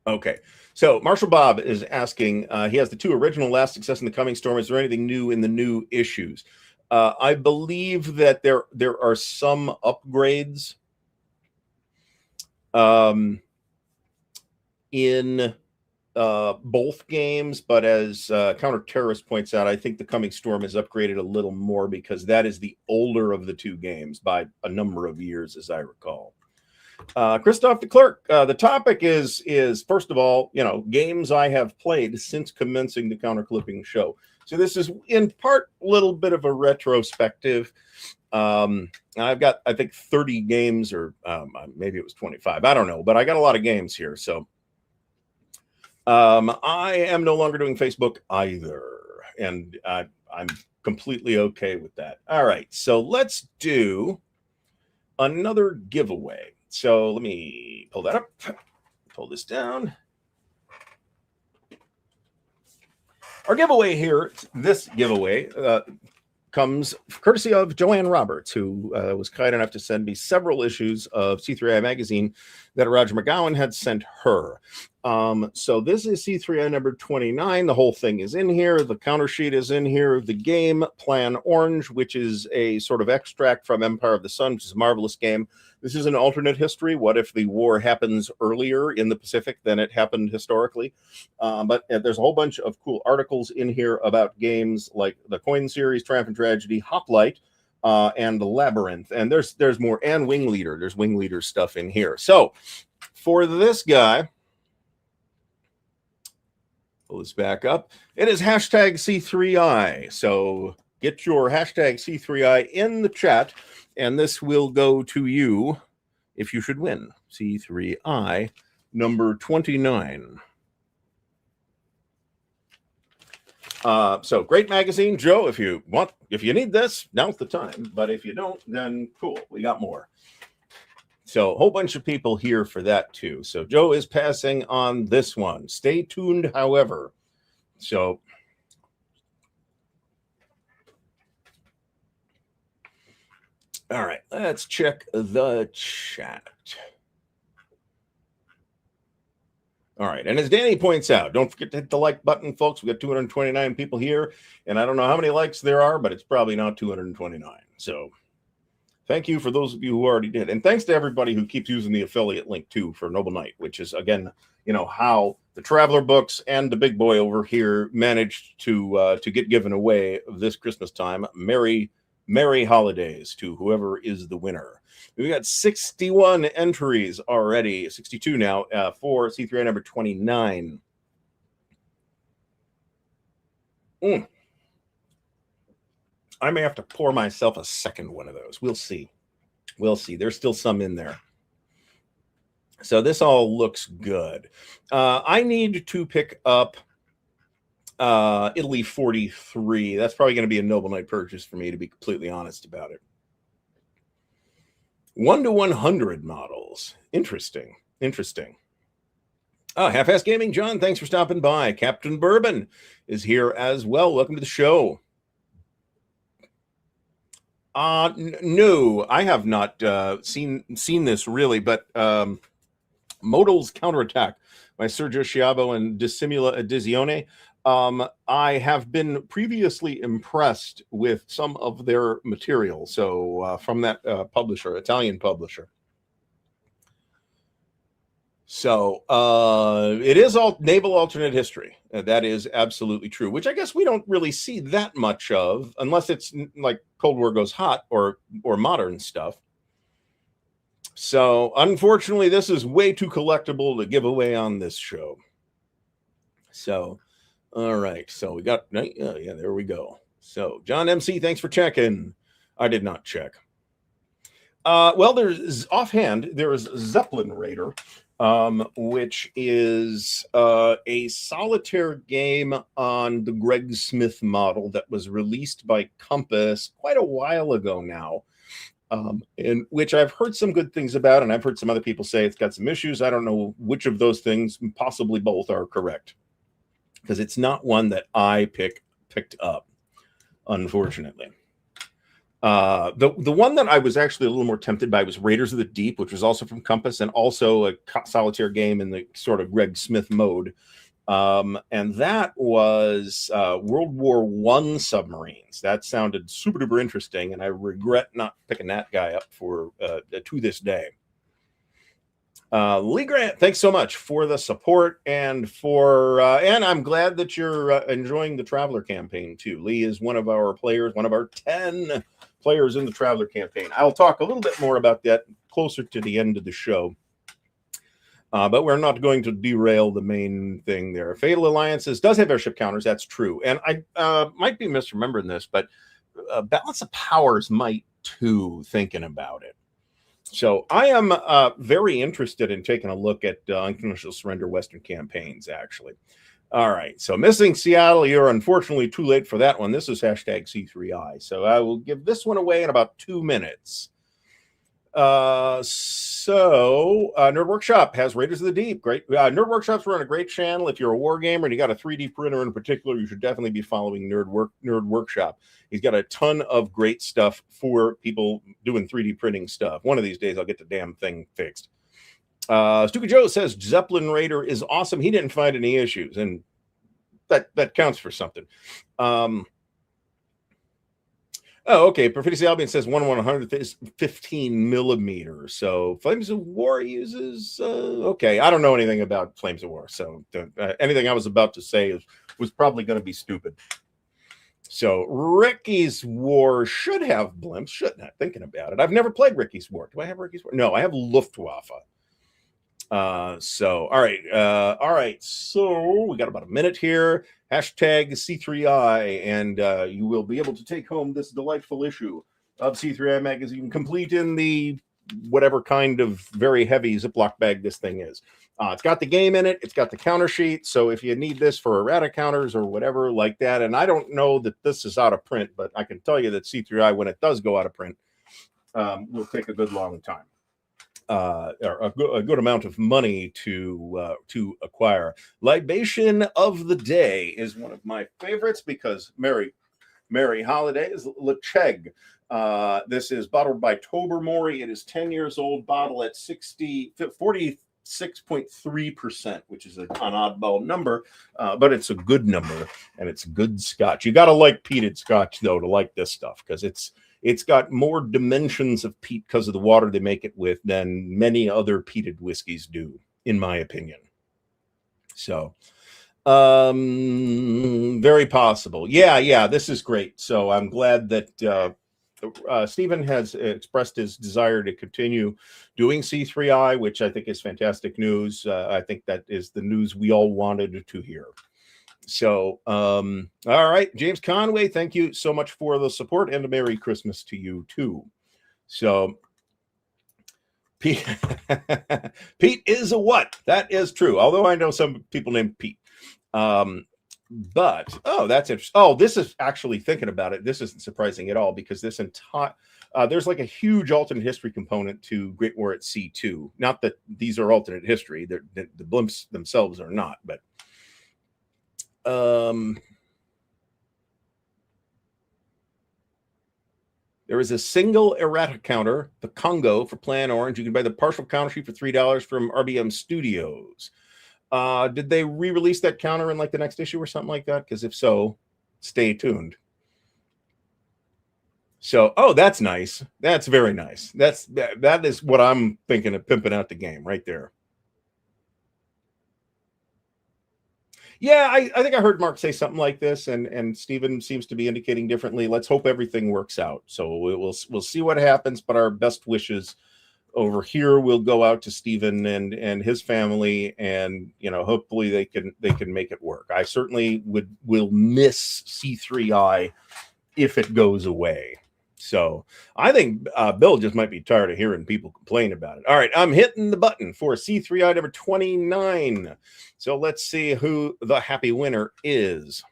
okay. So Marshall Bob is asking, he has the 2 original Last Success in the Coming Storm. Is there anything new in the new issues? I believe that there are some upgrades in both games, but as Counter Terrorist points out, I think the Coming Storm is upgraded a little more because that is the older of the 2 games by a number of years, as I recall. Christoph de Klerk, the topic is first of all, games I have played since commencing the Counter Clipping show. So this is in part a little bit of a retrospective. I've got, I think, 30 games, or maybe it was 25. I don't know, but I got a lot of games here. So I am no longer doing Facebook either, and I'm completely okay with that. All right, so let's do another giveaway. So let me pull that up, pull this down. Our giveaway here, this giveaway comes courtesy of Joanne Roberts, who was kind enough to send me several issues of C3I magazine that Roger McGowan had sent her. So this is C3I number 29. The whole thing is in here. The counter sheet is in here. The game Plan Orange, which is a sort of extract from Empire of the Sun, which is a marvelous game. This is an alternate history. What if the war happens earlier in the Pacific than it happened historically? But there's a whole bunch of cool articles in here about games like the Coin series, Triumph and Tragedy, Hoplite, and the Labyrinth. And there's more, and Wing Leader. There's Wing Leader stuff in here. So for this guy, pull this back up. It is hashtag C3I. So get your hashtag C3I in the chat, and this will go to you if you should win. C3I number 29. So great magazine, Joe. If you need this, now's the time. But if you don't, then cool, we got more. So a whole bunch of people here for that too. So Joe is passing on this one. Stay tuned, however. So all right, let's check the chat. All right, and as Danny points out, don't forget to hit the like button, folks. We got 229 people here, and I don't know how many likes there are, but it's probably not 229. So thank you for those of you who already did. And thanks to everybody who keeps using the affiliate link, too, for Noble Knight, which is, again, how the Traveler books and the big boy over here managed to get given away this Christmas time. Merry holidays to whoever is the winner. We got 61 entries already, 62 now for C3I number 29. I may have to pour myself a second one of those. We'll see. We'll see. There's still some in there. So this all looks good. I need to pick up Italy 43. That's probably going to be a Noble Knight purchase for me, to be completely honest about it. 1 to 100 models. Interesting. Half-Ass Gaming, John, thanks for stopping by. Captain Bourbon is here as well. Welcome to the show. No, I have not seen this really, but Modal's Counterattack by Sergio Schiavo and Dissimula Edizione. I have been previously impressed with some of their material. So from that publisher, Italian publisher. So it is all naval alternate history. That is absolutely true, which I guess we don't really see that much of unless it's like Cold War Goes Hot or modern stuff. So unfortunately, this is way too collectible to give away on this show. So, all right. So we got, yeah, there we go. So John MC, thanks for checking. I did not check. Well, there's offhand, there is Zeppelin Raider, which is a solitaire game on the Greg Smith model that was released by Compass quite a while ago now. In which I've heard some good things about, and I've heard some other people say it's got some issues. I don't know which of those things, possibly both, are correct, because it's not one that I picked up, unfortunately. The one that I was actually a little more tempted by was Raiders of the Deep, which was also from Compass and also a solitaire game in the sort of Greg Smith mode. And that was World War I submarines. That sounded super duper interesting, and I regret not picking that guy up for to this day. Lee Grant, thanks so much for the support and and I'm glad that you're enjoying the Traveler campaign too. Lee is one of our players, one of our 10 players in the Traveler campaign. I'll talk a little bit more about that closer to the end of the show. But we're not going to derail the main thing there. Fatal Alliances does have airship counters. That's true. And I might be misremembering this, but Balance of Powers might too, thinking about it. So I am very interested in taking a look at Unconditional Surrender Western campaigns, actually. All right. So Missing Seattle, you're unfortunately too late for that one. This is hashtag C3I. So I will give this one away in about 2 minutes. Nerd Workshop has Raiders of the Deep. Great. Nerd Workshop's run a great channel. If you're a war gamer and you got a 3D printer in particular, you should definitely be following Nerd Workshop. He's got a ton of great stuff for people doing 3D printing stuff. One of these days, I'll get the damn thing fixed. Stuka Joe says Zeppelin Raider is awesome. He didn't find any issues, and that counts for something. Oh, okay. Perfidious Albion says 1/100th is 15 millimeters. So Flames of War uses. Okay, I don't know anything about Flames of War, so anything I was about to say was probably going to be stupid. So Ricky's War should have blimps, shouldn't I? Thinking about it, I've never played Ricky's War. Do I have Ricky's War? No, I have Luftwaffe. So all right. So we got about a minute here. Hashtag C3I, and you will be able to take home this delightful issue of C3I magazine, complete in the whatever kind of very heavy Ziploc bag this thing is. It's got the game in it. It's got the counter sheet. So if you need this for errata counters or whatever like that, and I don't know that this is out of print, but I can tell you that C3I, when it does go out of print, will take a good long time. Or a good amount of money to acquire. Libation of the Day is one of my favorites because Merry Holidays. Lecheg. This is bottled by Tobermory. It is 10 years old. Bottle at 46.3%, which is an oddball number, but it's a good number and it's good Scotch. You got to like peated Scotch though to like this stuff because it's got more dimensions of peat because of the water they make it with than many other peated whiskeys do, in my opinion. So, very possible. Yeah, this is great. So I'm glad that Stephen has expressed his desire to continue doing C3I, which I think is fantastic news. I think that is the news we all wanted to hear. So, all right, James Conway, thank you so much for the support and a Merry Christmas to you too. So, Pete, Pete is a what? That is true. Although I know some people named Pete. But that's interesting. Oh, this is actually, thinking about it, this isn't surprising at all, because this entire there's like a huge alternate history component to Great War at Sea 2. Not that these are alternate history; the blimps themselves are not. But there is a single errata counter, the Congo, for Plan Orange. You can buy the partial counter sheet for $3 from RBM Studios. Did they re-release that counter in like the next issue or something like that? Because if so, stay tuned. So, that's nice. That's very nice. That is what I'm thinking of pimping out the game right there. Yeah, I think I heard Mark say something like this, and Steven seems to be indicating differently. Let's hope everything works out. So we'll see what happens, but our best wishes over here will go out to Steven and his family, and hopefully they can make it work. I certainly will miss C3I if it goes away. So I think Bill just might be tired of hearing people complain about it. All right, I'm hitting the button for C3I number 29. So let's see who the happy winner is.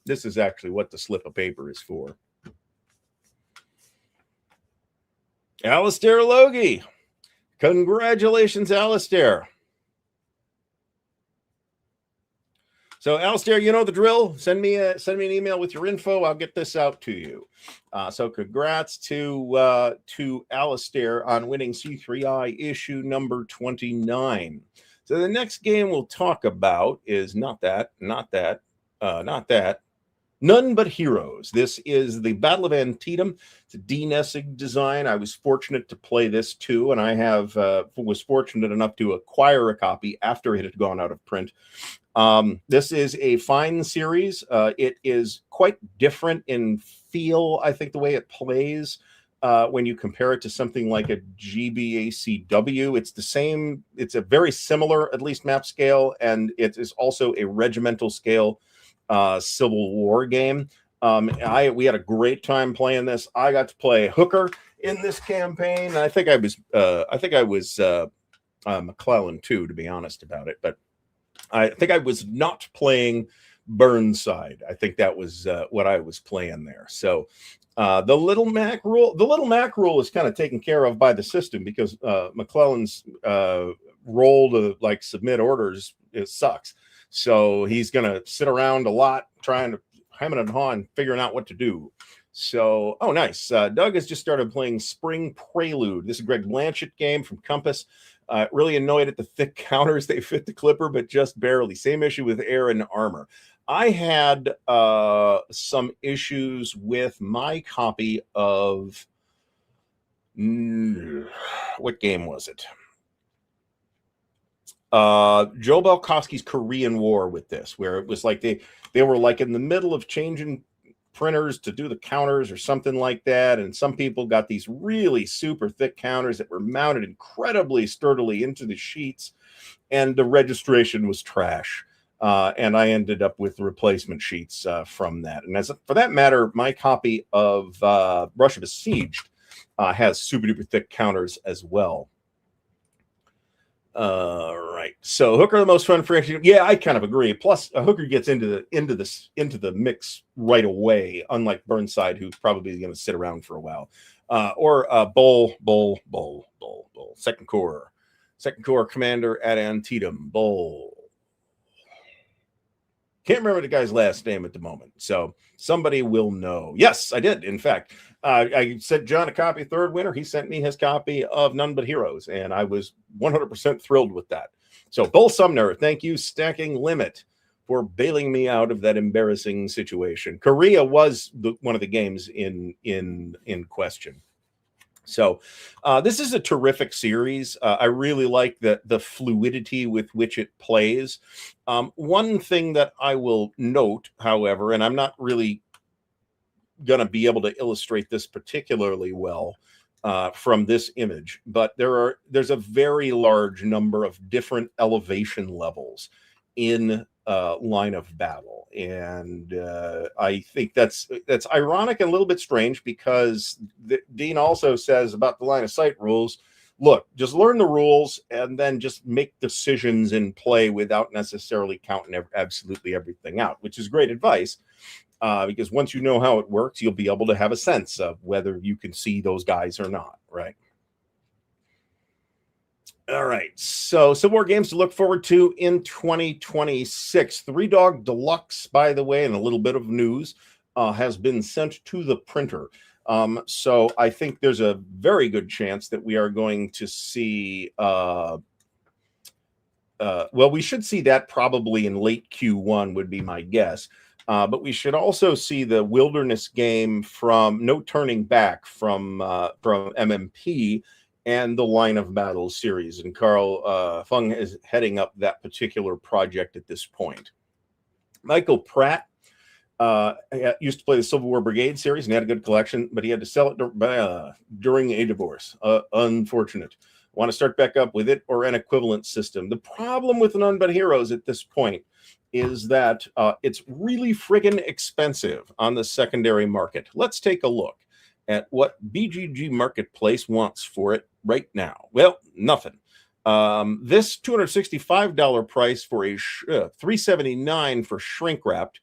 This is actually what the slip of paper is for. Alistair Logie. Congratulations, Alistair. So, Alistair, you know the drill. Send me an email with your info. I'll get this out to you. So, congrats to Alistair on winning C3I issue number 29. So, the next game we'll talk about is not that. None But Heroes. This is the Battle of Antietam. It's a Dean Essig design. I was fortunate to play this too, and I was fortunate enough to acquire a copy after it had gone out of print. This is a fine series. It is quite different in feel, I think, the way it plays when you compare it to something like a GCACW. It's the same. It's a very similar, at least, map scale, and it is also a regimental scale Civil War game. We had a great time playing this. I got to play Hooker in this campaign. I think I was McClellan too, to be honest about it, but I think I was not playing Burnside. I think that was what I was playing there. So the little Mac rule is kind of taken care of by the system, because McClellan's role to like submit orders, it sucks. So he's going to sit around a lot trying to hem and haw and figuring out what to do. So, nice. Doug has just started playing Spring Prelude. This is a Greg Blanchett game from Compass. Really annoyed at the thick counters. They fit the clipper, but just barely. Same issue with air and armor. I had some issues with my copy of... what game was it? Joe Belkowski's Korean War with this, where it was like they were like in the middle of changing printers to do the counters or something like that, and some people got these really super thick counters that were mounted incredibly sturdily into the sheets, and the registration was trash, and I ended up with replacement sheets from that. And for that matter, my copy of Russia Besieged has super duper thick counters as well. Right. So Hooker, the most fun for action. Yeah, I kind of agree. Plus, Hooker gets into the mix right away, unlike Burnside, who's probably going to sit around for a while. Or Bull. Second Corps Commander at Antietam. Bull. Can't remember the guy's last name at the moment, so somebody will know. Yes, I did. In fact, I sent John a copy, third winner. He sent me his copy of None But Heroes, and I was 100% thrilled with that. So, Bull Sumner, thank you, Stacking Limit, for bailing me out of that embarrassing situation. Korea was one of the games in question. So this is a terrific series. I really like the fluidity with which it plays. One thing that I will note, however, and I'm not really going to be able to illustrate this particularly well from this image, but there's a very large number of different elevation levels in line of battle, and I think that's ironic and a little bit strange, because Dean also says about the line of sight rules, look, just learn the rules and then just make decisions in play without necessarily counting absolutely everything out, which is great advice. Because once you know how it works, you'll be able to have a sense of whether you can see those guys or not, right? All right, so some more games to look forward to in 2026. Three Dog Deluxe, by the way, and a little bit of news, has been sent to the printer. So I think there's a very good chance that we are going to see, well, we should see that probably in late Q1 would be my guess. But we should also see the Wilderness game from No Turning Back from MMP and the Line of Battle series. And Carl Fung is heading up that particular project at this point. Michael Pratt used to play the Civil War Brigade series and had a good collection, but he had to sell it during a divorce. Unfortunate. Want to start back up with it or an equivalent system. The problem with None But Heroes at this point is that it's really friggin' expensive on the secondary market. Let's take a look at what BGG Marketplace wants for it right now. Well, nothing. This $265 price for a $379 for shrink wrapped.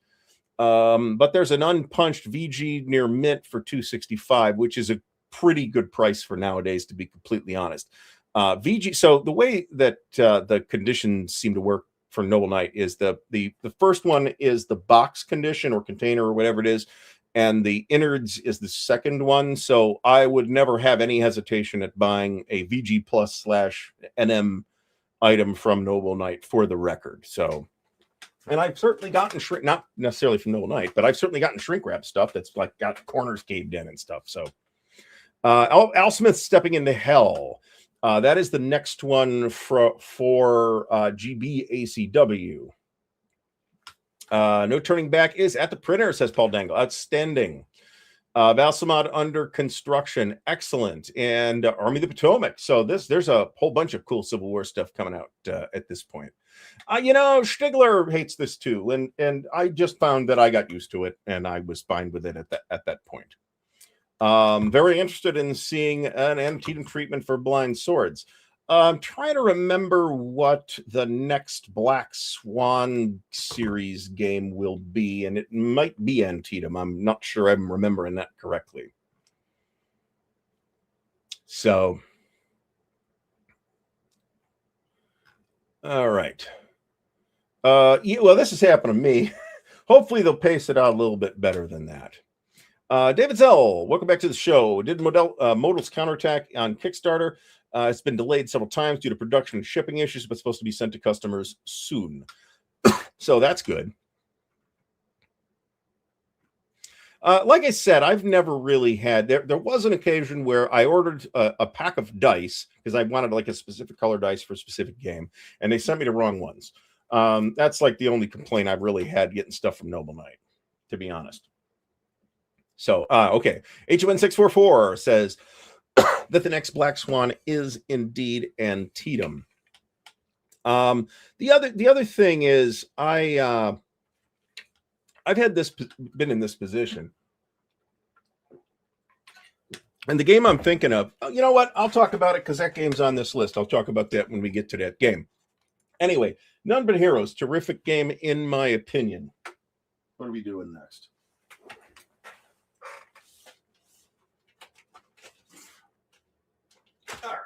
But there's an unpunched VG near mint for $265, which is a pretty good price for nowadays, to be completely honest. VG. So the way that the conditions seem to work for Noble Knight is the first one is the box condition or container or whatever it is, and the innards is the second one. So I would never have any hesitation at buying a VG Plus / NM item from Noble Knight, for the record. So, and I've certainly gotten shrink, not necessarily from Noble Knight, but I've certainly gotten shrink wrap stuff that's like got corners caved in and stuff. So Al Smith Stepping into Hell. That is the next one for GBACW. No Turning Back is at the printer, says Paul Dangle. Outstanding. Valsamad under construction. Excellent. And Army of the Potomac. So there's a whole bunch of cool Civil War stuff coming out at this point. Stigler hates this too. And I just found that I got used to it and I was fine with it at that point. Very interested in seeing an Antietam treatment for blind swords. I'm trying to remember what the next Black Swan series game will be, and it might be Antietam. I'm not sure I'm remembering that correctly. So, all right. Yeah, well, this has happened to me. Hopefully they'll pace it out a little bit better than that. David Zell, welcome back to the show. Did Modal's Counterattack on Kickstarter. It's been delayed several times due to production and shipping issues, but supposed to be sent to customers soon. So that's good. Like I said, I've never really had, there was an occasion where I ordered a pack of dice because I wanted like a specific color dice for a specific game, and they sent me the wrong ones. That's like the only complaint I've really had getting stuff from Noble Knight, to be honest. So, okay. HON644 says that the next Black Swan is indeed Antietam. The other thing is I've been in this position. And the game I'm thinking of, you know what? I'll talk about it because that game's on this list. I'll talk about that when we get to that game. Anyway, None But Heroes, terrific game in my opinion. What are we doing next? All right.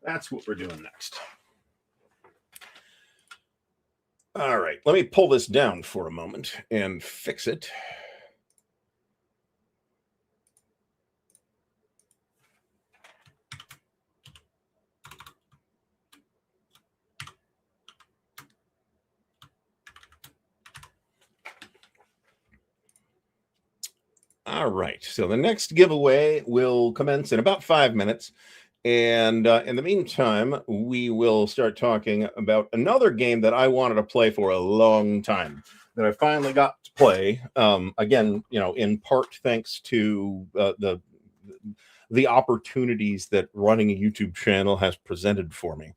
That's what we're doing next. All right. Let me pull this down for a moment and fix it. All right. So the next giveaway will commence in about 5 minutes. And in the meantime, we will start talking about another game that I wanted to play for a long time that I finally got to play. Again, in part thanks to the opportunities that running a YouTube channel has presented for me.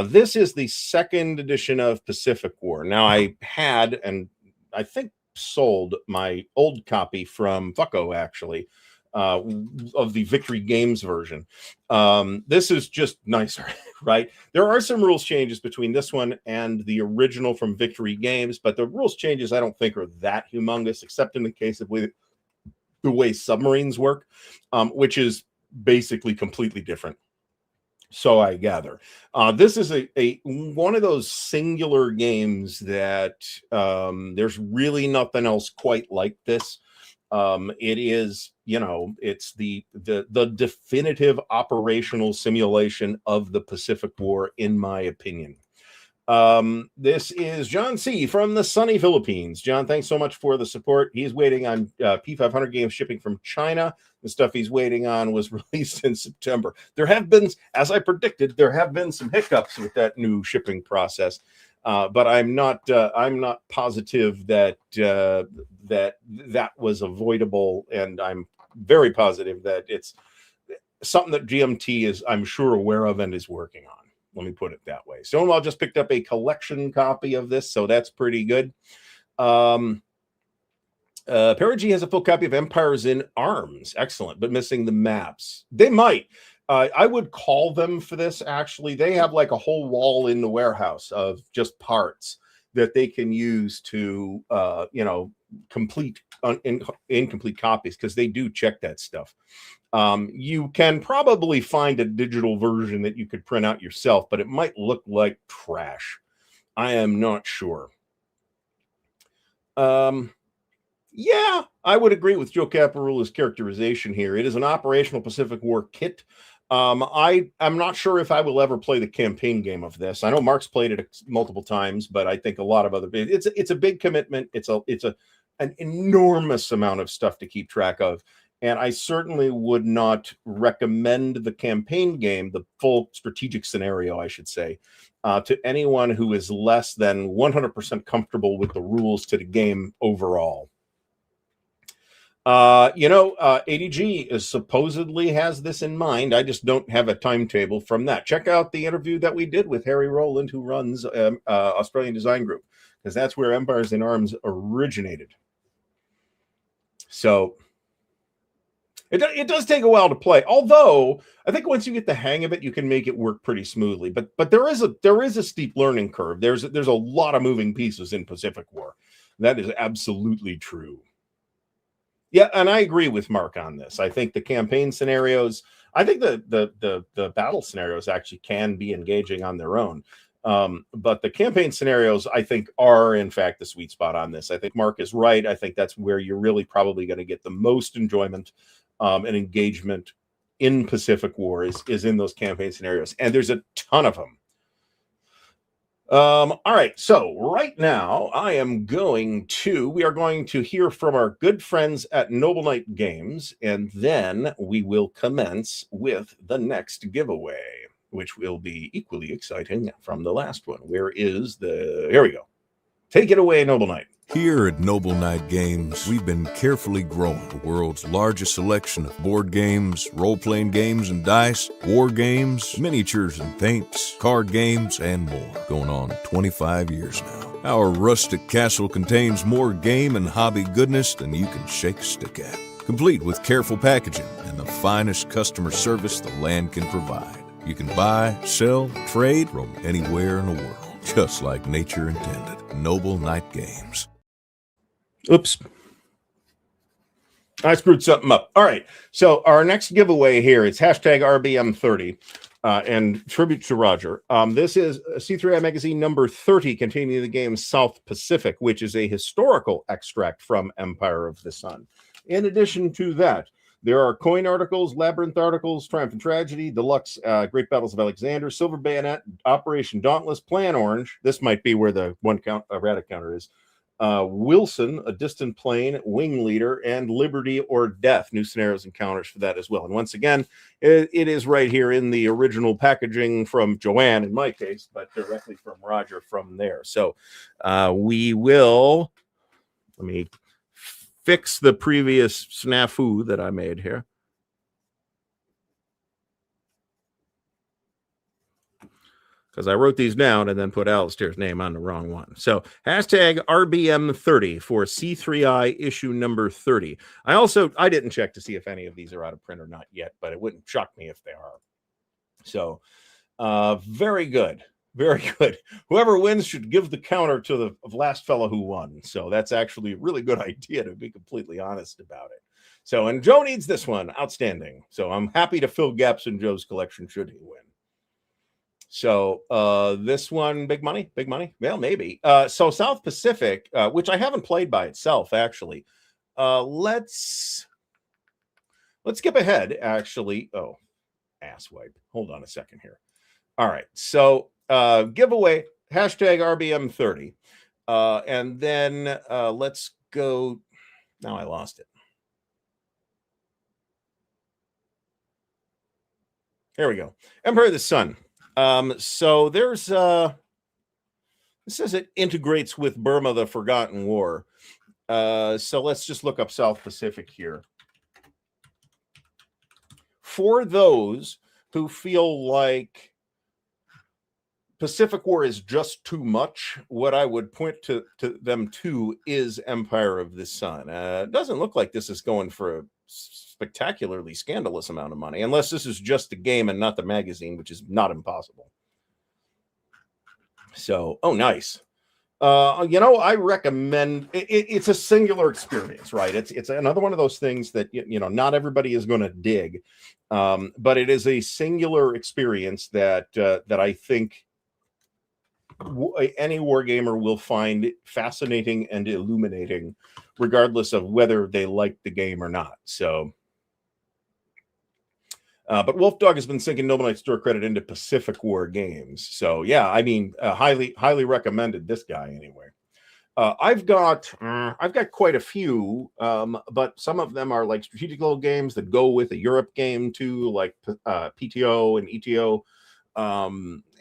This is the second edition of Pacific War. Now, I had, and I think sold my old copy from Fucko, actually. of the Victory Games version. This is just nicer, right? There are some rules changes between this one and the original from Victory Games, but the rules changes I don't think are that humongous, except in the case of the way submarines work, which is basically completely different. So I gather this is a one of those singular games that there's really nothing else quite like this. It is, you know, it's the definitive operational simulation of the Pacific War, in my opinion. This is John C. from the sunny Philippines. John, thanks so much for the support. He's waiting on P500 games shipping from China. The stuff he's waiting on was released in September. There have been, as I predicted, there have been some hiccups with that new shipping process. But I'm not positive that that was avoidable, and I'm very positive that it's something that GMT is, I'm sure, aware of and is working on. Let me put it that way. Stonewall just picked up a collection copy of this, so that's pretty good. Perigee has a full copy of Empires in Arms. Excellent, but missing the maps. They might. I would call them for this, actually. They have like a whole wall in the warehouse of just parts that they can use to, you know, complete incomplete copies, because they do check that stuff. You can probably find a digital version that you could print out yourself, but it might look like trash. I am not sure. Yeah, I would agree with Joe Caparula's characterization here. It is an operational Pacific War kit. I'm not sure if I will ever play the campaign game of this. I know Mark's played it multiple times, but I think a lot of other it's a big commitment. It's an enormous amount of stuff to keep track of. And I certainly would not recommend the campaign game, the full strategic scenario, I should say, to anyone who is less than 100% comfortable with the rules to the game overall. You know, ADG is supposedly has this in mind. I just don't have a timetable from that. Check out the interview that we did with Harry Rowland, who runs Australian Design Group, because that's where Empires in Arms originated. So it does take a while to play, although I think once you get the hang of it, you can make it work pretty smoothly. But there is a steep learning curve. There's a lot of moving pieces in Pacific War. That is absolutely true. Yeah, and I agree with Mark on this. I think the campaign scenarios, I think the battle scenarios actually can be engaging on their own. But the campaign scenarios, I think, are in fact the sweet spot on this. I think Mark is right. I think that's where you're really probably going to get the most enjoyment and engagement in Pacific War is in those campaign scenarios. And there's a ton of them. All right, so right now we are going to hear from our good friends at Noble Knight Games, and then we will commence with the next giveaway, which will be equally exciting from the last one. Here we go. Take it away, Noble Knight. Here at Noble Knight Games, we've been carefully growing the world's largest selection of board games, role-playing games and dice, war games, miniatures and paints, card games, and more. Going on 25 years now. Our rustic castle contains more game and hobby goodness than you can shake a stick at. Complete with careful packaging and the finest customer service the land can provide. You can buy, sell, trade from anywhere in the world, just like nature intended. Noble Knight Games. Oops. I screwed something up. All right. So our next giveaway here is hashtag RBM30 and tribute to Roger. This is C3I Magazine number 30 containing the game South Pacific, which is a historical extract from Empire of the Sun. In addition to that, there are coin articles, labyrinth articles, Triumph and Tragedy, Deluxe, Great Battles of Alexander, Silver Bayonet, Operation Dauntless, Plan Orange. This might be where the one count errata counter is. Wilson, A Distant Plane, Wing Leader, and Liberty or Death. New scenarios and counters for that as well. And once again, it is right here in the original packaging from Joanne, in my case, but directly from Roger from there. So let me fix the previous snafu that I made here. because I wrote these down and then put Alistair's name on the wrong one. So hashtag RBM30 for C3I issue number 30. I didn't check to see if any of these are out of print or not yet, but it wouldn't shock me if they are. So very good. Very good. Whoever wins should give the counter to the last fellow who won. So that's actually a really good idea, to be completely honest about it. So, and Joe needs this one. Outstanding. So I'm happy to fill gaps in Joe's collection should he win. So this one, big money? Well, maybe. So South Pacific, which I haven't played by itself, actually. Let's skip ahead, actually. Oh, asswipe. Hold on a second here. All right. So giveaway, hashtag RBM30. And then let's go. Now I lost it. Here we go. Empire of the Sun. So there's it says it integrates with Burma, the Forgotten War. So let's just look up South Pacific here. For those who feel like Pacific War is just too much, what I would point to them to is Empire of the Sun. It doesn't look like this is going for a spectacularly scandalous amount of money, unless this is just the game and not the magazine, which is not impossible. So, oh, nice. I recommend it's a singular experience, right? It's another one of those things that not everybody is going to dig, but it is a singular experience that I think any wargamer will find fascinating and illuminating, regardless of whether they like the game or not. So, but Wolfdog has been sinking Noble Knight store credit into Pacific War games. So yeah, I mean, highly recommended, this guy anyway. I've got quite a few, but some of them are like strategic little games that go with a Europe game too, like PTO and ETO.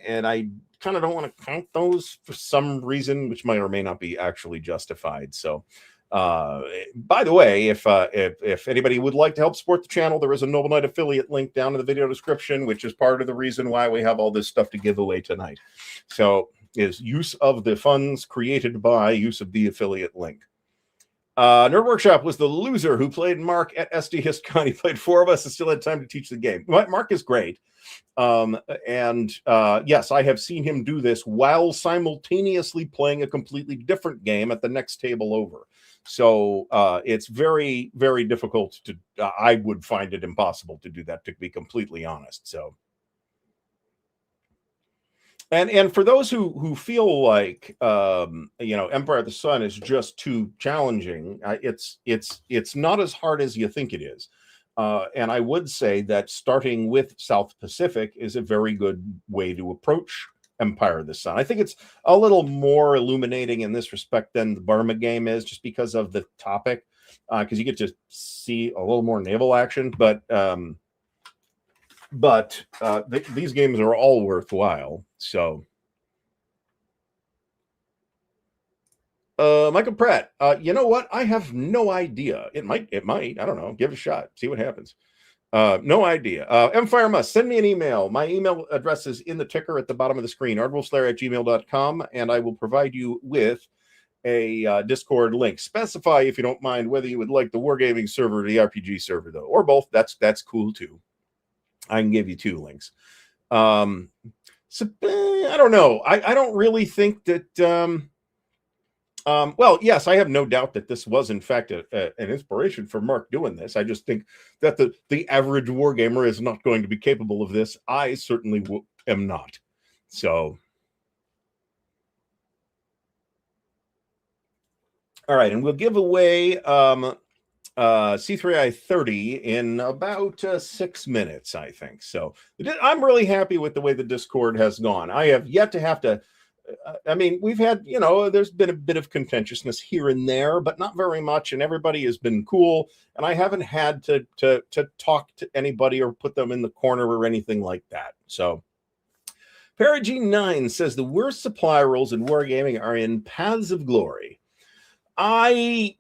And I kind of don't want to count those for some reason, which may or may not be actually justified. So, by the way, if anybody would like to help support the channel, there is a Noble Knight affiliate link down in the video description, which is part of the reason why we have all this stuff to give away tonight. So, is use of the funds created by use of the affiliate link. Nerd Workshop was the loser who played Mark at SD HistCon. He played 4 of us and still had time to teach the game. Mark is great. Yes, I have seen him do this while simultaneously playing a completely different game at the next table over. So it's very, very difficult to, I would find it impossible to do that, to be completely honest. So, and for those who feel like, Empire of the Sun is just too challenging, it's not as hard as you think it is. And I would say that starting with South Pacific is a very good way to approach Empire of the Sun. I think it's a little more illuminating in this respect than the Burma game is, just because of the topic, because you get to see a little more naval action. But these games are all worthwhile. So, Michael Pratt, you know what? I have no idea. It might. I don't know. Give it a shot. See what happens. No idea. Empire Must, send me an email. My email address is in the ticker at the bottom of the screen, ardwulfslayer@gmail.com, and I will provide you with a Discord link. Specify, if you don't mind, whether you would like the wargaming server or the RPG server, though, or both. That's cool too. I can give you 2 links. So I don't know. I don't really think that. Well, yes, I have no doubt that this was, in fact, an inspiration for Mark doing this. I just think that the average wargamer is not going to be capable of this. I certainly am not. So, all right, and we'll give away C3I 30 in about 6 minutes, I think. So I'm really happy with the way the Discord has gone. I have yet to have to. I mean, we've had, there's been a bit of contentiousness here and there, but not very much. And everybody has been cool. And I haven't had to talk to anybody or put them in the corner or anything like that. So Paragene9 says the worst supply rolls in wargaming are in Paths of Glory. The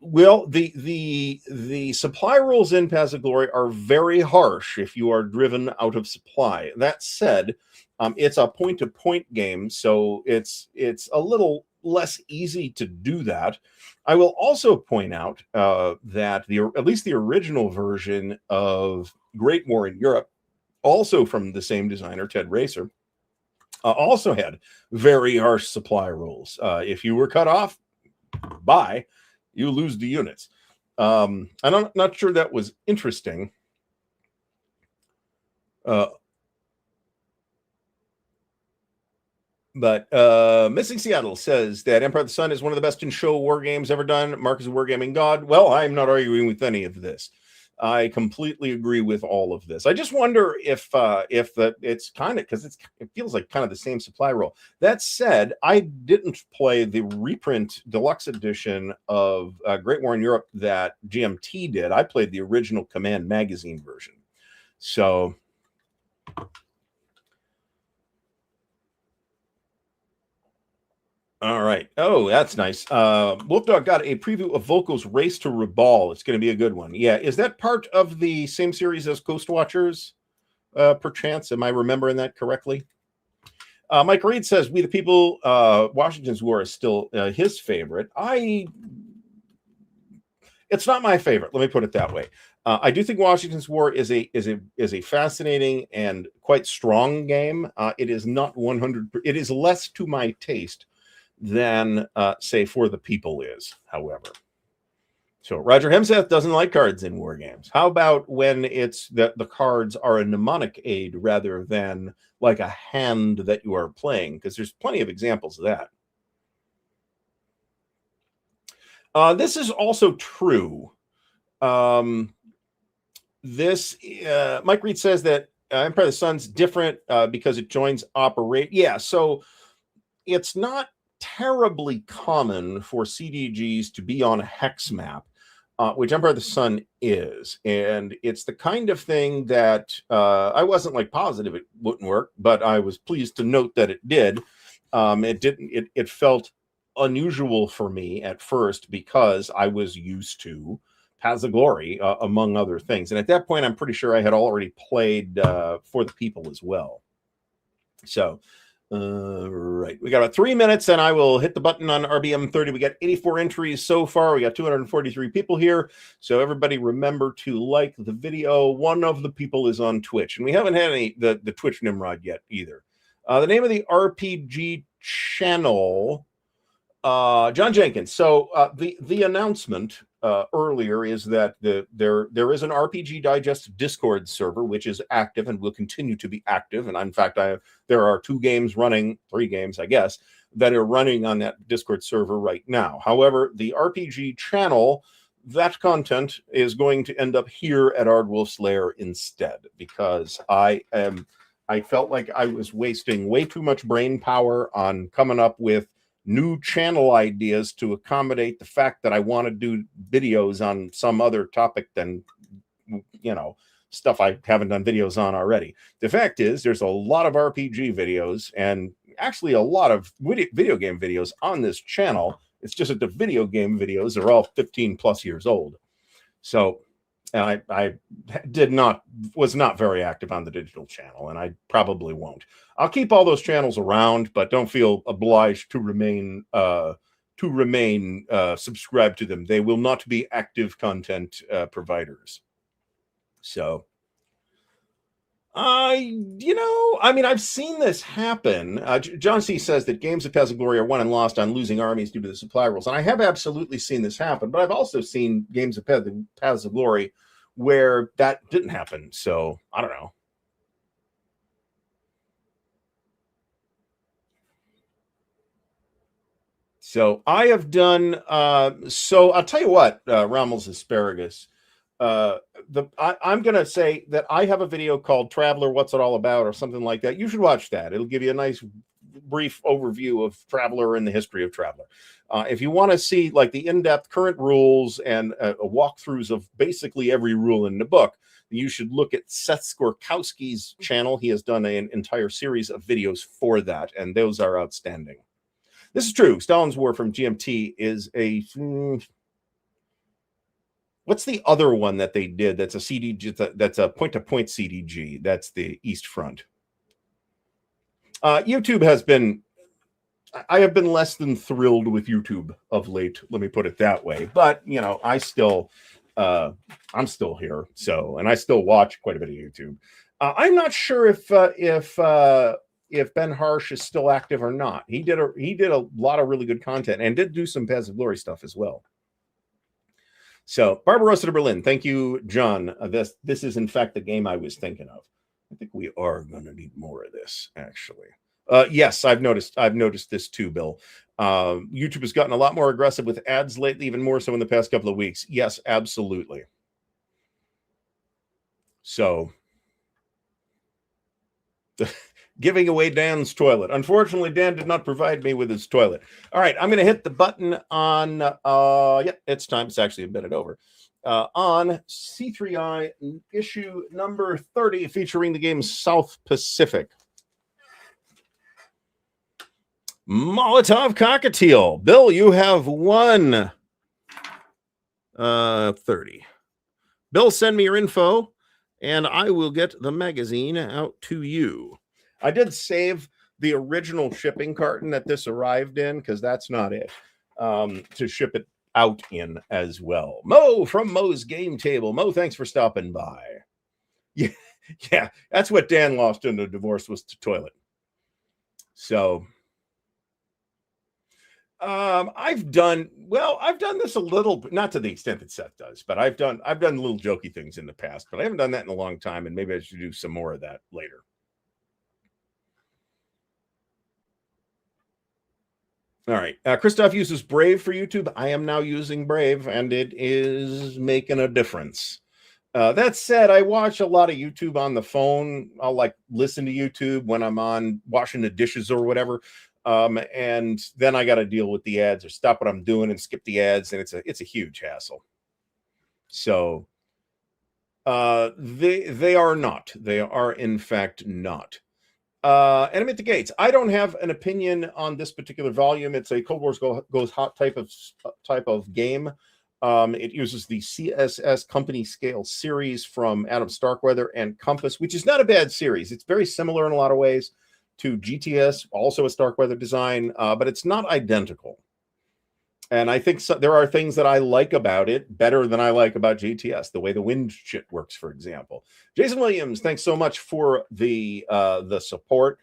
supply rolls in Paths of Glory are very harsh if you are driven out of supply. That said, It's a point-to-point game, so it's a little less easy to do that. I will also point out that at least the original version of Great War in Europe, also from the same designer, Ted Racer, also had very harsh supply rules. If you were cut off, bye, you lose the units. I'm not sure that was interesting. But Missing Seattle says that Empire of the Sun is one of the best in show war games ever done. Mark is a wargaming god. Well, I'm not arguing with any of this. I completely agree with all of this. I just wonder if it's kind of, because it feels like kind of the same supply rule. That said, I didn't play the reprint deluxe edition of Great War in Europe that GMT did. I played the original Command magazine version. So all right. Oh, that's nice. Wolfdog got a preview of Volko's Race to Rabal. It's going to be a good one. Yeah. Is that part of the same series as Coast Watchers, perchance? Am I remembering that correctly? Mike Reed says, We the People, Washington's War is still his favorite. It's not my favorite. Let me put it that way. I do think Washington's War is a fascinating and quite strong game. It is not 100. It is less to my taste than say For the People is, however. So Roger Hemseth doesn't like cards in war games. How about when it's that the cards are a mnemonic aid rather than like a hand that you are playing? Because there's plenty of examples of that. This is also true. Mike Reed says that Empire of the Sun's different because it joins operate. Yeah, so it's not terribly common for CDGs to be on a hex map, which Empire of the Sun is. And it's the kind of thing that I wasn't like positive it wouldn't work, but I was pleased to note that it did. It felt unusual for me at first because I was used to Paths of Glory, among other things. And at that point, I'm pretty sure I had already played For the People as well. So, right. We got about 3 minutes and I will hit the button on RBM 30. We got 84 entries so far. We got 243 people here. So everybody remember to like the video. One of the people is on Twitch and we haven't had the Twitch Nimrod yet either. The name of the RPG channel, John Jenkins. So the announcement earlier is that there is an RPG Digest Discord server which is active and will continue to be active. And in fact, there are 3 games, I guess, that are running on that Discord server right now. However, the RPG channel, that content is going to end up here at Ardwulf's Lair instead, because I felt like I was wasting way too much brain power on coming up with new channel ideas to accommodate the fact that I want to do videos on some other topic than, stuff I haven't done videos on already. The fact is, there's a lot of RPG videos and actually a lot of video game videos on this channel. It's just that the video game videos are all 15 plus years old. So I was not very active on the digital channel, and I probably won't. I'll keep all those channels around, but don't feel obliged to remain subscribed to them. They will not be active content providers. So, I've seen this happen. John C. says that games of Paths of Glory are won and lost on losing armies due to the supply rules. And I have absolutely seen this happen, but I've also seen games of Paths of Glory where that didn't happen. So, I don't know. So, I have done, so I'll tell you what, Rommel's Asparagus. I'm going to say that I have a video called Traveler, What's It All About, or something like that. You should watch that. It'll give you a nice brief overview of Traveler and the history of Traveler. If you want to see like the in-depth current rules and walkthroughs of basically every rule in the book, you should look at Seth Skorkowski's channel. He has done an entire series of videos for that, and those are outstanding. This is true. Stalin's War from GMT is a... What's the other one that they did that's a CDG, that's a point-to-point CDG? That's the East Front. YouTube has been, I have been less than thrilled with YouTube of late. Let me put it that way. But, you know, I'm still here. So, and I still watch quite a bit of YouTube. I'm not sure if Ben Harsh is still active or not. He did a lot of really good content and did do some Paths of Glory stuff as well. So, Barbarossa to Berlin. Thank you, John. This is in fact the game I was thinking of. I think we are going to need more of this, actually. Yes, I've noticed this too, Bill. YouTube has gotten a lot more aggressive with ads lately, even more so in the past couple of weeks. Yes, absolutely. So, giving away Dan's toilet. Unfortunately, Dan did not provide me with his toilet. All right, I'm going to hit the button on, yeah, it's time. It's actually a minute over. On C3I issue number 30, featuring the game South Pacific. Molotov Cockatiel. Bill, you have won 30. Bill, send me your info, and I will get the magazine out to you. I did save the original shipping carton that this arrived in, because that's not it, to ship it out in as well. Mo from Mo's Game Table. Mo, thanks for stopping by. Yeah, that's what Dan lost in the divorce, was the toilet. So I've done this a little, not to the extent that Seth does, but I've done little jokey things in the past, but I haven't done that in a long time, and maybe I should do some more of that later. All right. Christoph uses Brave for YouTube. I am now using Brave, and it is making a difference. That said, I watch a lot of YouTube on the phone. I'll like listen to YouTube when I'm on washing the dishes or whatever. And then I got to deal with the ads or stop what I'm doing and skip the ads. And it's a huge hassle. So they are not. They are, in fact, not. Enemy at the Gates. I don't have an opinion on this particular volume. It's a Cold Wars goes hot type of game. It uses the CSS company scale series from Adam Starkweather and Compass, which is not a bad series. It's very similar in a lot of ways to GTS, also a Starkweather design, but it's not identical. And I think there are things that I like about it better than I like about GTS, the way the wind shit works, for example. Jason Williams, thanks so much for the support.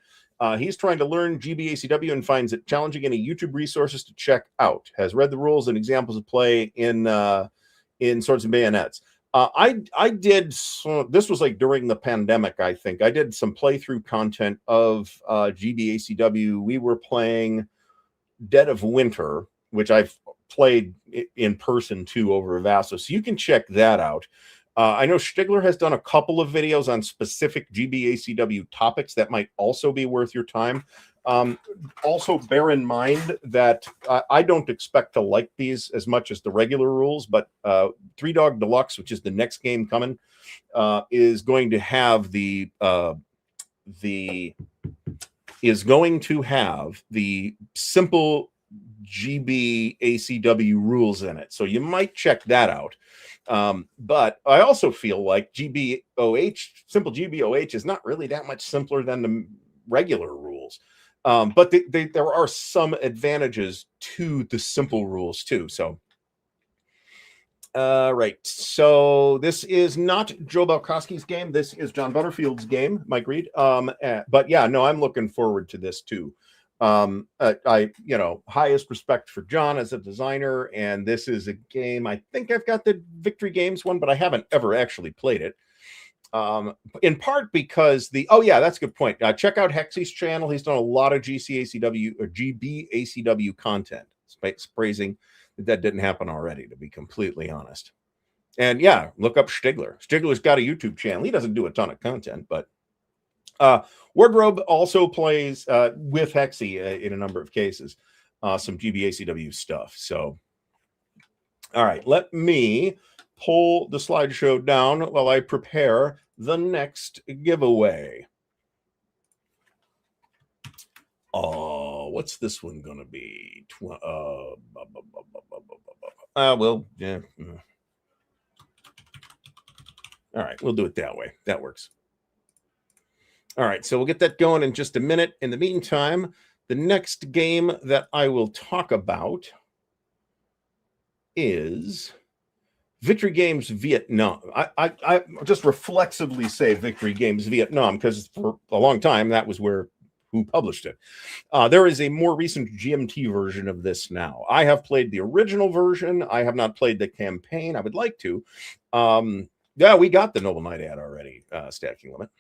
He's trying to learn GBACW and finds it challenging. Any YouTube resources to check out? Has read the rules and examples of play in Swords and Bayonets. I did, this was like during the pandemic, I think. I did some playthrough content of GBACW. We were playing Dead of Winter, which I've played in person too over Vaso. So you can check that out. I know Stigler has done a couple of videos on specific GBACW topics that might also be worth your time. Also bear in mind that I don't expect to like these as much as the regular rules, but Three Dog Deluxe, which is the next game coming, is going to have the simple GBACW rules in it. So you might check that out. But I also feel like simple GBOH is not really that much simpler than the regular rules. But there are some advantages to the simple rules too. So, right. So this is not Joe Balkowski's game. This is John Butterfield's game, Mike Reed. But yeah, no, I'm looking forward to this too. Highest respect for John as a designer, and this is a game, I think I've got the Victory Games one, but I haven't ever actually played it. In part because that's a good point. Check out Hexy's channel. He's done a lot of GCACW or GBACW content. Praising that didn't happen already, to be completely honest. And yeah, look up Stigler. Stigler's got a YouTube channel. He doesn't do a ton of content, but Wardrobe also plays with Hexy in a number of cases, some GBACW stuff. So, all right, let me pull the slideshow down while I prepare the next giveaway. Oh, what's this one going to be? Well, yeah. All right, we'll do it that way. That works. All right, so we'll get that going in just a minute. In the meantime, the next game that I will talk about is Victory Games Vietnam. I just reflexively say Victory Games Vietnam because for a long time that was who published it. There is a more recent GMT version of this now. I have played the original version. I have not played the campaign. I would like to. Yeah, we got the Noble Knight ad already, stacking limit.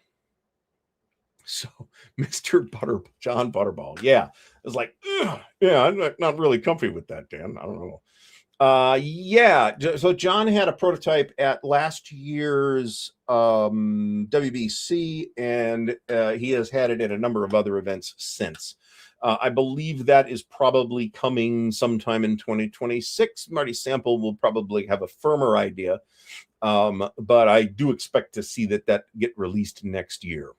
So, Mr. John Butterball. Yeah, it was like, yeah, I'm not really comfy with that, Dan. I don't know. Yeah, so John had a prototype at last year's WBC, and he has had it at a number of other events since. I believe that is probably coming sometime in 2026. Marty Sample will probably have a firmer idea, but I do expect to see that get released next year.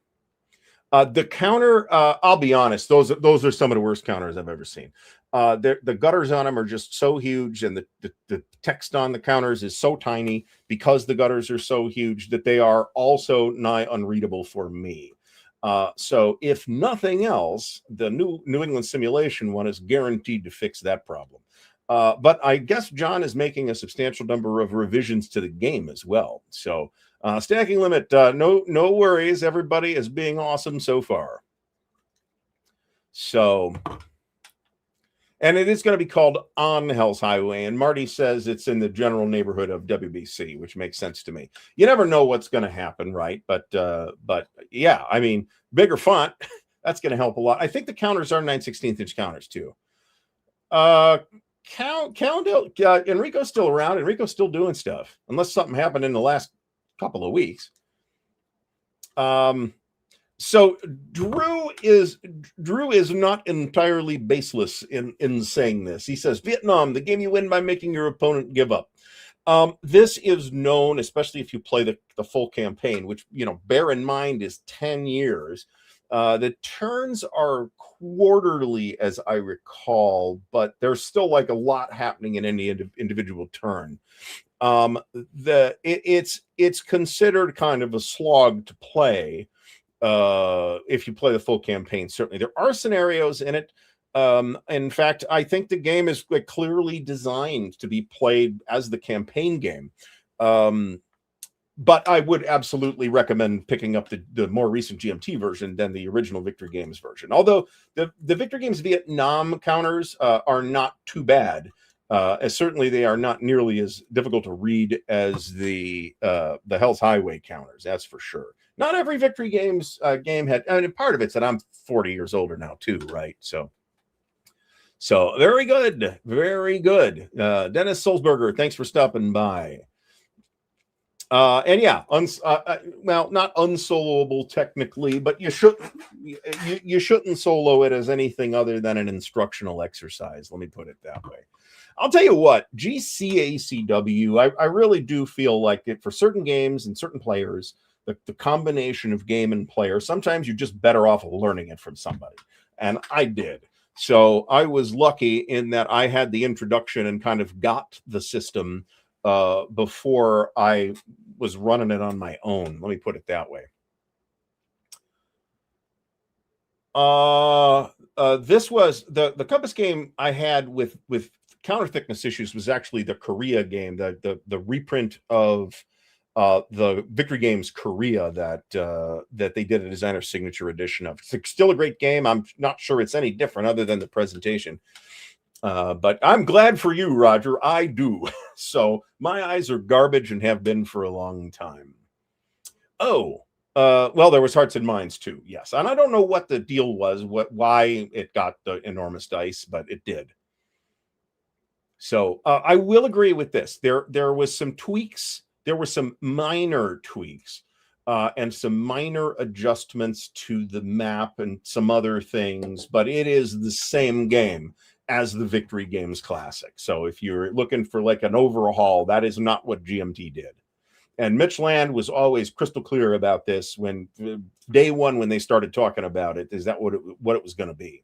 The counter, I'll be honest, those are some of the worst counters I've ever seen. The gutters on them are just so huge, and the text on the counters is so tiny because the gutters are so huge that they are also nigh unreadable for me. So if nothing else, the New England simulation one is guaranteed to fix that problem. But I guess John is making a substantial number of revisions to the game as well. So stacking limit, no worries. Everybody is being awesome so far. So, and it is going to be called On Hell's Highway. And Marty says it's in the general neighborhood of WBC, which makes sense to me. You never know what's going to happen, right? But yeah, I mean, bigger font, that's going to help a lot. I think the counters are 9/16 inch counters too. Enrico's still around. Enrico's still doing stuff, unless something happened in the last couple of weeks. So Drew is not entirely baseless in saying this. He says, Vietnam, the game you win by making your opponent give up. This is known, especially if you play the full campaign, which, bear in mind is 10 years. The turns are quarterly, as I recall, but there's still like a lot happening in any individual turn. It's considered kind of a slog to play if you play the full campaign. Certainly, there are scenarios in it. In fact, I think the game is clearly designed to be played as the campaign game. But I would absolutely recommend picking up the more recent GMT version than the original Victory Games version. Although the Victory Games Vietnam counters are not too bad. As certainly they are not nearly as difficult to read as the Hell's Highway counters. That's for sure. Not every Victory Games game had. I mean, part of it's that I'm 40 years older now too, right? So very good, very good. Dennis Solsberger, thanks for stopping by. And yeah, well, not unsoloable technically, but you shouldn't solo it as anything other than an instructional exercise. Let me put it that way. I'll tell you what, GCACW, I really do feel like it for certain games and certain players, the combination of game and player, sometimes you're just better off learning it from somebody. And I did. So I was lucky in that I had the introduction and kind of got the system before I was running it on my own. Let me put it that way. This was the Compass game I had with counter thickness issues was actually the Korea game, the reprint of the Victory Games Korea that they did a designer signature edition of. It's still a great game. I'm not sure it's any different other than the presentation. But I'm glad for you, Roger. I do. So my eyes are garbage and have been for a long time. Oh, well, there was Hearts and Minds too. Yes. And I don't know what the deal was, why it got the enormous dice, but it did. So I will agree with this. There was some tweaks. There were some minor tweaks and some minor adjustments to the map and some other things, but it is the same game as the Victory Games Classic. So if you're looking for like an overhaul, that is not what GMT did. And Mitch Land was always crystal clear about this when day one, when they started talking about it, is that what it was going to be.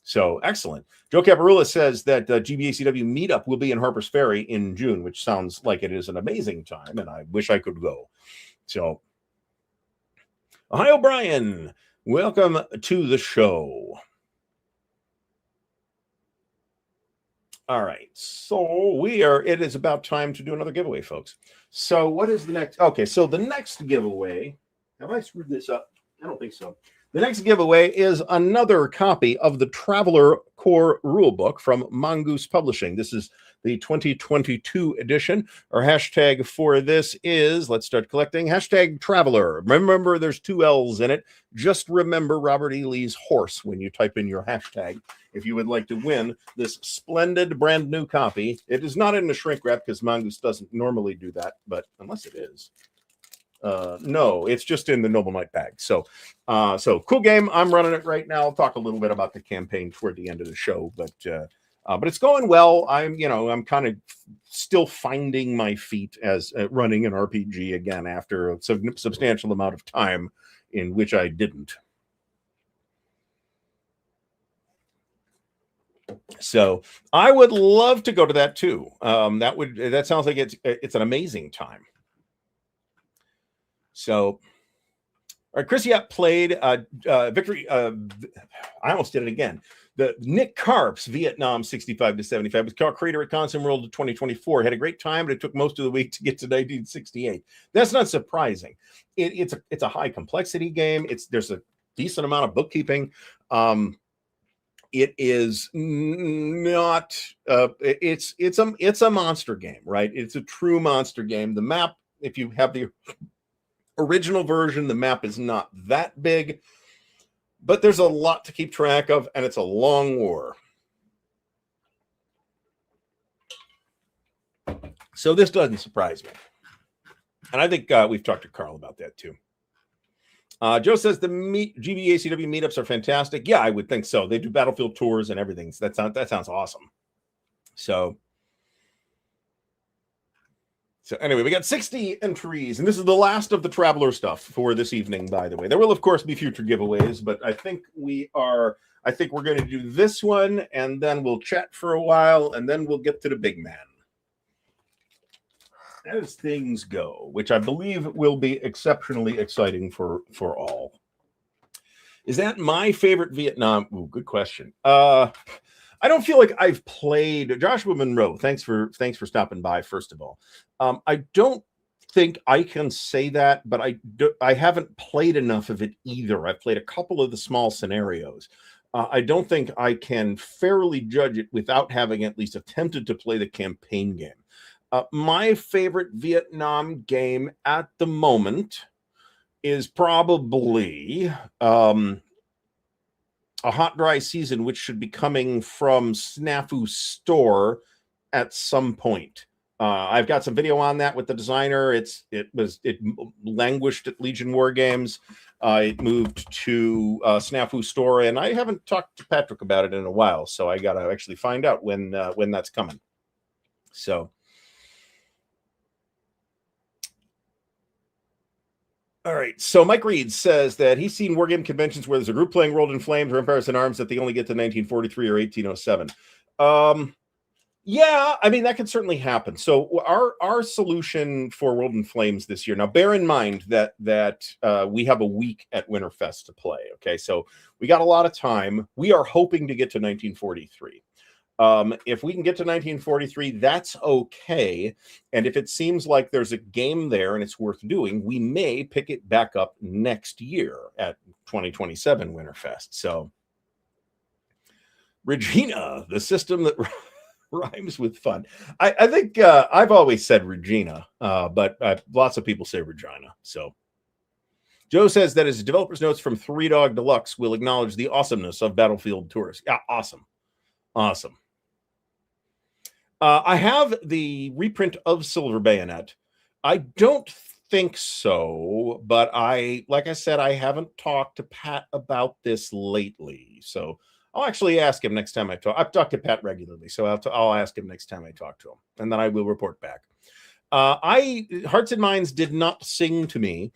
So excellent. Joe Caparula says that GBACW meetup will be in Harper's Ferry in June, which sounds like it is an amazing time, and I wish I could go. So Hi, O'Brien. Welcome to the show. All right, so it is about time to do another giveaway, folks. So what is the next? Okay, so the next giveaway, have I screwed this up? I don't think so. The next giveaway is another copy of the Traveler Core Rulebook from Mongoose Publishing. This is the 2022 edition. Our hashtag for this is, let's start collecting, hashtag Traveler. Remember, there's 2 L's in it. Just remember Robert E. Lee's horse when you type in your hashtag. If you would like to win this splendid brand new copy, it is not in the shrink wrap because Mongoose doesn't normally do that, but unless it is. No, it's just in the Noble Knight bag. So cool game. I'm running it right now. I'll talk a little bit about the campaign toward the end of the show, but it's going well. I'm kind of still finding my feet as running an RPG again after a substantial amount of time in which I didn't. So I would love to go to that too. That sounds like it's an amazing time. So, all right, Chris Yap played Victory. I almost did it again. The Nick Karp's Vietnam 65 to 75 was creator at Consum World 2024. Had a great time, but it took most of the week to get to 1968. That's not surprising. It's a high complexity game. There's a decent amount of bookkeeping. It is not. It's a monster game, right? It's a true monster game. The map, if you have the original version, the map is not that big, but there's a lot to keep track of, and it's a long war. So this doesn't surprise me. And I think we've talked to Carl about that too. Joe says the GCACW meetups are fantastic. Yeah, I would think so. They do battlefield tours and everything. So that sounds awesome. So anyway, we got 60 entries, and this is the last of the Traveler stuff for this evening, by the way. There will, of course, be future giveaways, but I think we're going to do this one, and then we'll chat for a while, and then we'll get to the big man. As things go, which I believe will be exceptionally exciting for all. Is that my favorite Vietnam? Ooh, good question. I don't feel like I've played Joshua Monroe. Thanks for stopping by, first of all. I don't think I can say that, but I haven't played enough of it either. I've played a couple of the small scenarios. I don't think I can fairly judge it without having at least attempted to play the campaign game. My favorite Vietnam game at the moment is probably A Hot Dry Season, which should be coming from Snafu Store at some point. I've got some video on that with the designer. It languished at Legion War Games. It moved to Snafu Store, and I haven't talked to Patrick about it in a while, so I got to actually find out when that's coming. So. All right, so Mike Reed says that he's seen wargame conventions where there's a group playing World in Flames or Empires in Arms that they only get to 1943 or 1807. Yeah, I mean, that could certainly happen. So our solution for World in Flames this year, now bear in mind that we have a week at Winterfest to play, okay? So we got a lot of time. We are hoping to get to 1943. If we can get to 1943, that's okay. And if it seems like there's a game there and it's worth doing, we may pick it back up next year at 2027 Winterfest. So, Regina, the system that rhymes with fun. I think I've always said Regina, but lots of people say Regina. So, Joe says that his developer's notes from Three Dog Deluxe will acknowledge the awesomeness of Battlefield Tours. Yeah, awesome. I have the reprint of Silver Bayonet. I don't think so, but like I said, I haven't talked to Pat about this lately. So I'll actually ask him next time I talk. I've talked to Pat regularly, so I'll ask him next time I talk to him, and then I will report back. Hearts and Minds did not sing to me.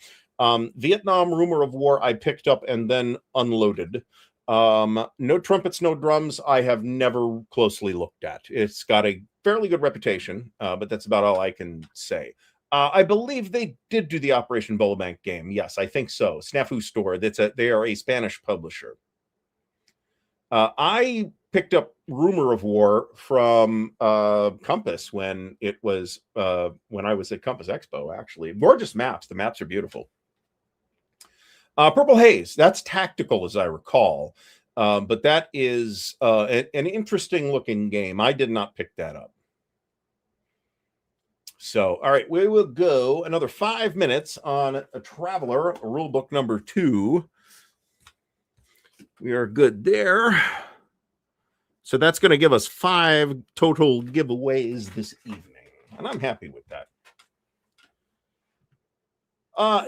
Vietnam Rumor of War I picked up and then unloaded. No Trumpets, No Drums I have never closely looked at. It's got a fairly good reputation, but that's about all I can say. I believe they did do the Operation Bola Bank game. Yes, I think so. Snafu Store. They are a Spanish publisher. I picked up Rumor of War from Compass when I was at Compass Expo. Actually, gorgeous maps. The maps are beautiful. Purple Haze. That's tactical, as I recall, but that is an interesting looking game. I did not pick that up. So, all right, we will go another 5 minutes on a Traveler, rulebook number 2. We are good there. So that's going to give us 5 total giveaways this evening, and I'm happy with that. I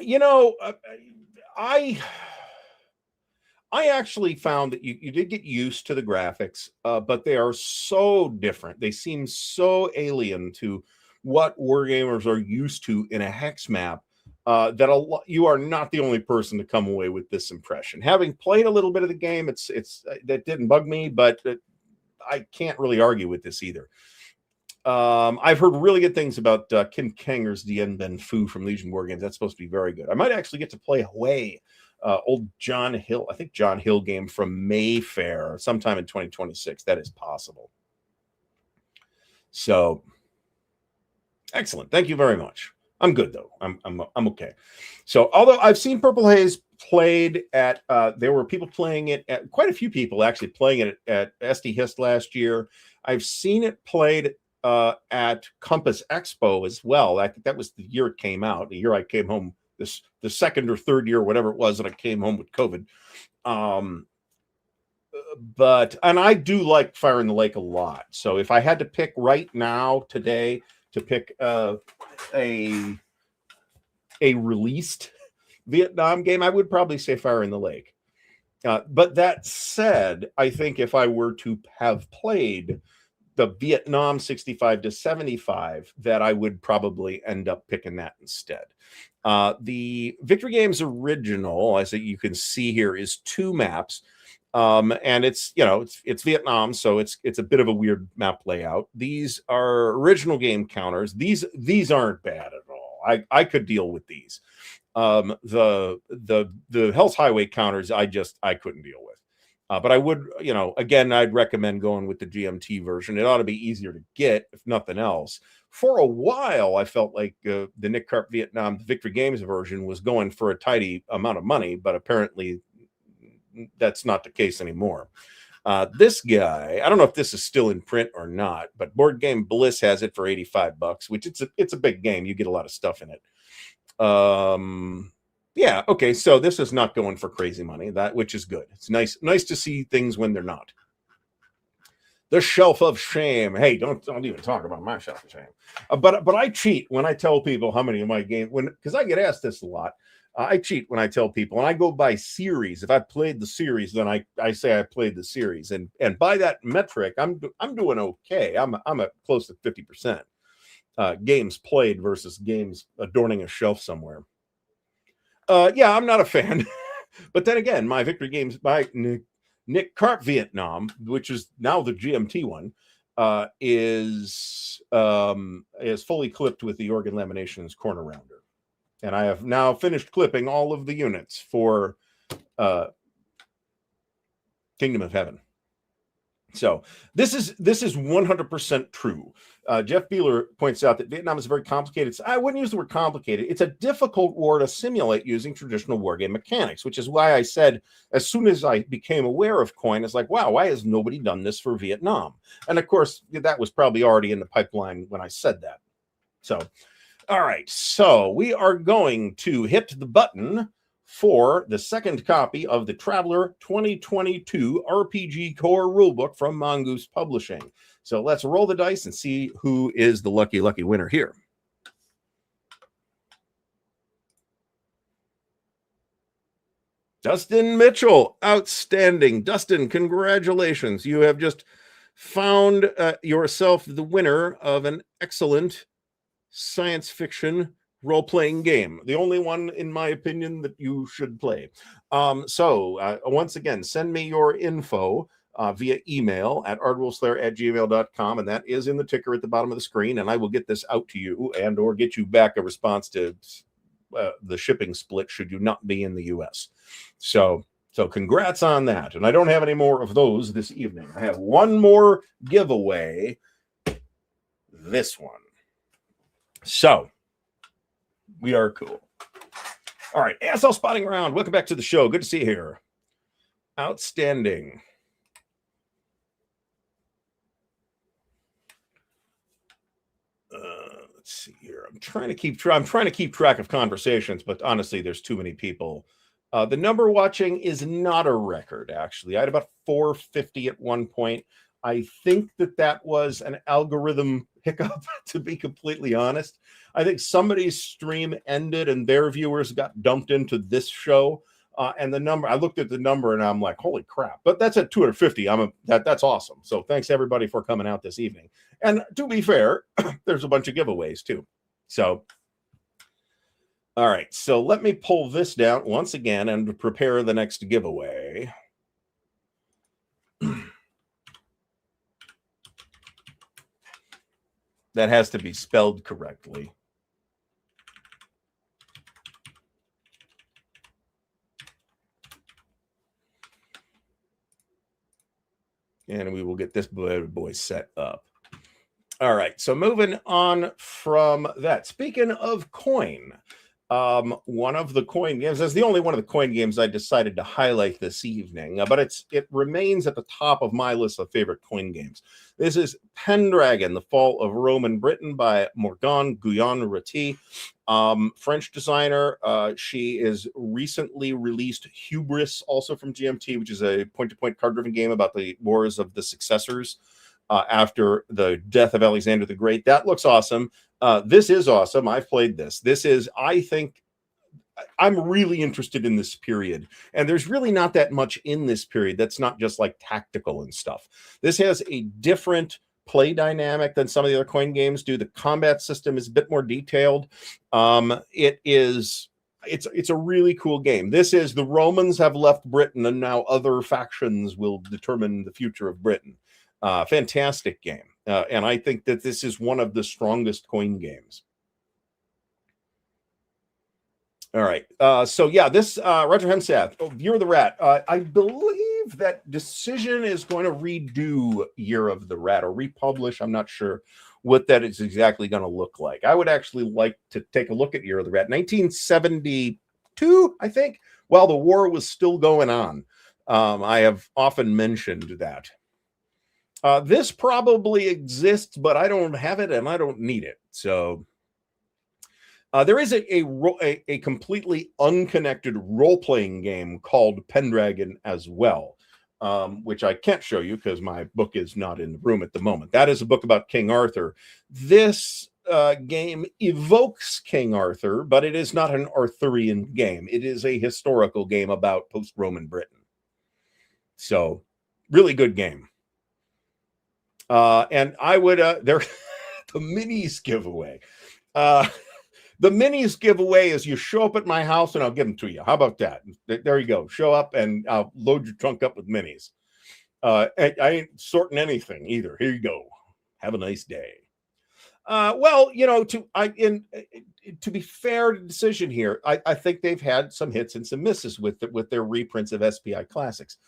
actually found that you did get used to the graphics, but they are so different. They seem so alien to what wargamers are used to in a hex map, that you are not the only person to come away with this impression. Having played a little bit of the game, that didn't bug me, but I can't really argue with this either. I've heard really good things about Kim Kanger's Dien Ben Phu from Legion Wargames. That's supposed to be very good. I might actually get to play Hue, old John Hill, I think John Hill game from Mayfair sometime in 2026. That is possible. So excellent. Thank you very much. I'm good though. I'm okay. So although I've seen Purple Haze played at, there were people playing it at, quite a few people actually playing it at SD Hist last year. I've seen it played at Compass Expo as well. I think that was the year it came out. The year I came home, the second or third year, whatever it was, that I came home with COVID. And I do like Fire in the Lake a lot. So if I had to pick right now today to pick a released Vietnam game, I would probably say Fire in the Lake. But that said, I think if I were to have played the Vietnam 65 to 75, that I would probably end up picking that instead. The Victory Games original, as you can see here, is 2 maps. And it's Vietnam, so it's a bit of a weird map layout. These are original game counters. These aren't bad at all. I could deal with these. The Hell's Highway counters, I couldn't deal with. But I would, again, I'd recommend going with the GMT version. It ought to be easier to get, if nothing else. For a while, I felt like the Nick Karp Vietnam Victory Games version was going for a tidy amount of money, but apparently that's not the case anymore. This guy, I don't know if this is still in print or not, but Board Game Bliss has it for $85, which it's a big game. You get a lot of stuff in it. Yeah, okay, so this is not going for crazy money, which is good. It's nice to see things when they're not. The Shelf of Shame. Hey, don't even talk about my Shelf of Shame. But I cheat when I tell people how many of my games, because I get asked this a lot. I cheat when I tell people, and I go by series. If I played the series, then I say I played the series, and by that metric, I'm doing okay. I'm at close to 50%. Games played versus games adorning a shelf somewhere. Yeah, I'm not a fan. But then again, my Victory Games by Nick Karp Vietnam, which is now the GMT one, is fully clipped with the Organ Laminations corner rounder. And I have now finished clipping all of the units for Kingdom of Heaven. So this is 100% true. Jeff Beeler points out that Vietnam is very complicated. I wouldn't use the word complicated. It's a difficult war to simulate using traditional wargame mechanics, which is why I said, as soon as I became aware of Coin, it's like, wow, why has nobody done this for Vietnam? And of course, that was probably already in the pipeline when I said that. So, all right. So we are going to hit the button for the second copy of the Traveler 2022 RPG Core Rulebook from Mongoose Publishing. So let's roll the dice and see who is the lucky winner here. Dustin Mitchell, outstanding. Dustin, congratulations. You have just found yourself the winner of an excellent science fiction role-playing game, the only one, in my opinion, that you should play. So once again, send me your info via email at ardwulfslair@gmail.com, and that is in the ticker at the bottom of the screen, and I will get this out to you and or get you back a response to the shipping split should you not be in the U.S. So congrats on that. And I don't have any more of those this evening. I have one more giveaway. This one. So we are cool. All right, ASL spotting around. Welcome back to the show. Good to see you here. Outstanding. Let's see here. I'm trying to keep track of conversations, but honestly, there's too many people. The number watching is not a record, actually. I had about 450 at one point. I think that was an algorithm hiccup, to be completely honest. I think somebody's stream ended and their viewers got dumped into this show. And the number, I looked at the number and I'm like, holy crap. But that's at 250. That's awesome. So thanks everybody for coming out this evening. And to be fair, there's a bunch of giveaways too. So, all right. So let me pull this down once again and prepare the next giveaway. That has to be spelled correctly. And we will get this boy set up. All right, so moving on from that. Speaking of coin, one of the coin games, that's the only one of the coin games I decided to highlight this evening, but it remains at the top of my list of favorite coin games. This is Pendragon, The Fall of Rome and Britain by Morgane Guyon-Reti. French designer. She is recently released Hubris, also from GMT, which is a point-to-point card-driven game about the wars of the successors after the death of Alexander the Great. That looks awesome. This is awesome. I've played this. This is, I think, I'm really interested in this period. And there's really not that much in this period that's not just like tactical and stuff. This has a different play dynamic than some of the other coin games do. The combat system is a bit more detailed. It's a really cool game. This is the Romans have left Britain and now other factions will determine the future of Britain. Fantastic game. And I think that this is one of the strongest coin games. All right. So yeah, this Roger Hemsath, Year of the Rat. I believe that Decision is going to redo Year of the Rat or republish. I'm not sure what that is exactly going to look like. I would actually like to take a look at Year of the Rat. 1972, I think, while the war was still going on. I have often mentioned that. This probably exists, but I don't have it and I don't need it. So there is a completely unconnected role-playing game called Pendragon as well, which I can't show you because my book is not in the room at the moment. That is a book about King Arthur. This game evokes King Arthur, but it is not an Arthurian game. It is a historical game about post-Roman Britain. So, really good game. And I would, the minis giveaway. The minis giveaway is you show up at my house and I'll give them to you. How about that? There you go. Show up and I'll load your trunk up with minis. I ain't sorting anything either. Here you go. Have a nice day. Well, you know, to be fair to Decision here, I think they've had some hits and some misses with their reprints of SPI Classics.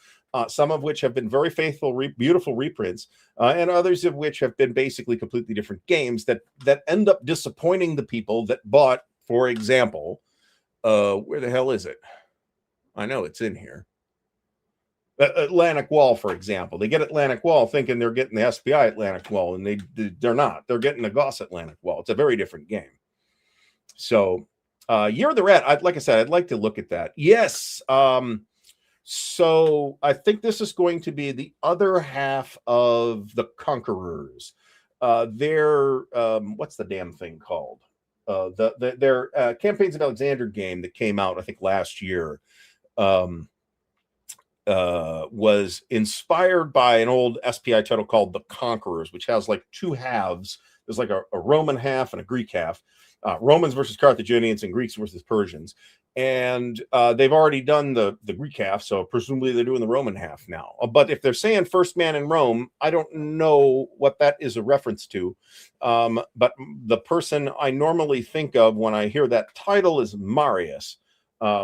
Some of which have been very faithful, beautiful reprints, and others of which have been basically completely different games that end up disappointing the people that bought, for example, where the hell is it? I know it's in here. Atlantic Wall, for example. They get Atlantic Wall thinking they're getting the SPI Atlantic Wall, and they're not. They're getting the Goss Atlantic Wall. It's a very different game. So, Year of the Rat, like I said, I'd like to look at that. Yes. So I think this is going to be the other half of the Conquerors. Their what's the damn thing called? Their Campaigns of Alexander game that came out, I think, last year, was inspired by an old SPI title called The Conquerors, which has like two halves. There's like a Roman half and a Greek half. Romans versus Carthaginians and Greeks versus Persians. And they've already done the Greek half, so presumably they're doing the Roman half now. But if they're saying first man in Rome, I don't know what that is a reference to. But the person I normally think of when I hear that title is Marius,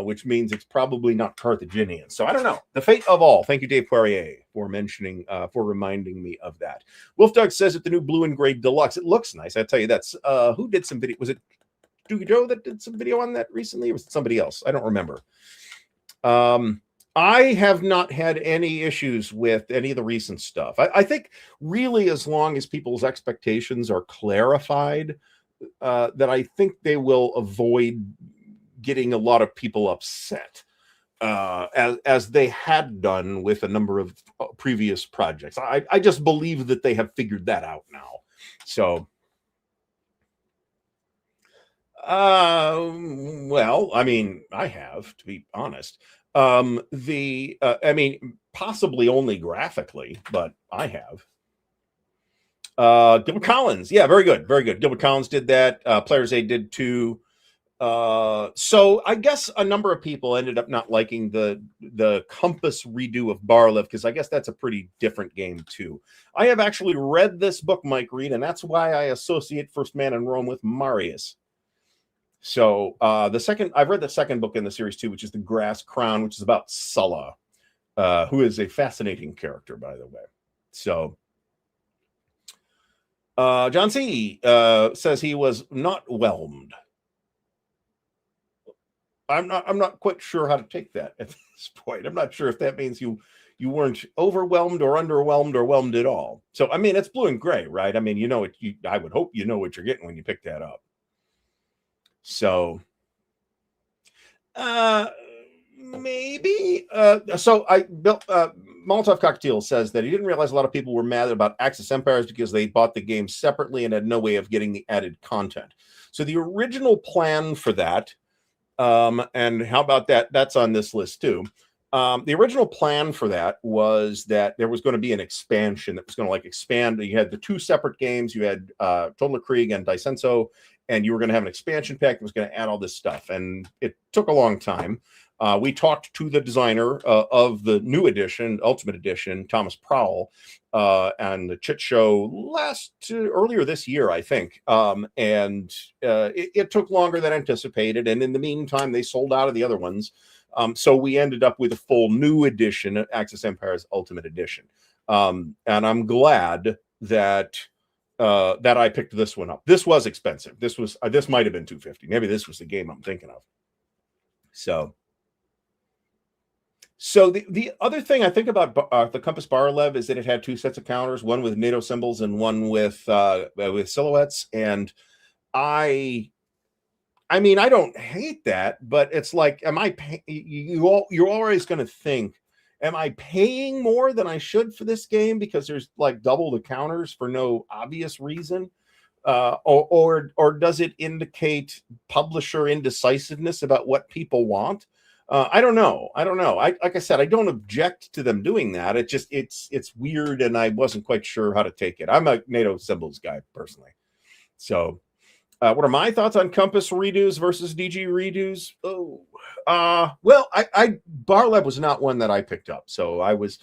which means it's probably not Carthaginian. So I don't know. The fate of all. Thank you, Dave Poirier, for reminding me of that. Wolfdog says that the new blue and gray deluxe, it looks nice. I tell you, that's who did some video. Was it Doogie Joe that did some video on that recently, or was it somebody else? I don't remember. I have not had any issues with any of the recent stuff. I think really, as long as people's expectations are clarified, that I think they will avoid getting a lot of people upset, as they had done with a number of previous projects. I just believe that they have figured that out now. So, well, I mean, I have, to be honest. I mean, possibly only graphically, but I have. Gilbert Collins, yeah, very good, very good. Gilbert Collins did that. Players Aid did too. So I guess a number of people ended up not liking the Compass redo of Barlev, because I guess that's a pretty different game too. I have actually read this book, Mike Reed, and that's why I associate First Man in Rome with Marius. So I've read the second book in the series too, which is The Grass Crown, which is about Sulla, who is a fascinating character, by the way. So John C. Says he was not whelmed. I'm not quite sure how to take that at this point. I'm not sure if that means you weren't overwhelmed or underwhelmed or whelmed at all. So I mean, it's blue and gray, right? I mean, you know it. I would hope you know what you're getting when you pick that up. So maybe so I built Molotov Cocktail says that he didn't realize a lot of people were mad about Axis Empires because they bought the game separately and had no way of getting the added content. So the original plan for that, and how about that? That's on this list too. The original plan for that was that there was going to be an expansion that was going to like expand. You had the two separate games. You had Total Krieg and Daisenso, and you were going to have an expansion pack that was going to add all this stuff. And it took a long time. We talked to the designer of the new edition, Ultimate Edition, Thomas Prowl, and the chit show earlier this year, I think. It took longer than anticipated. And in the meantime, they sold out of the other ones. So we ended up with a full new edition, Axis Empires Ultimate Edition. And I'm glad that I picked this one up. This was expensive. This might have been $250. Maybe this was the game I'm thinking of. So the other thing I think about the Compass Barlev is that it had two sets of counters, one with NATO symbols and one with silhouettes. And I mean, I don't hate that, but it's like, you're always going to think, am I paying more than I should for this game because there's like double the counters for no obvious reason? Or does it indicate publisher indecisiveness about what people want? I don't know. Like I said, I don't object to them doing that. It's weird, and I wasn't quite sure how to take it. I'm a NATO symbols guy personally. So, what are my thoughts on Compass redos versus DG redos? Well, Barlev was not one that I picked up, so I was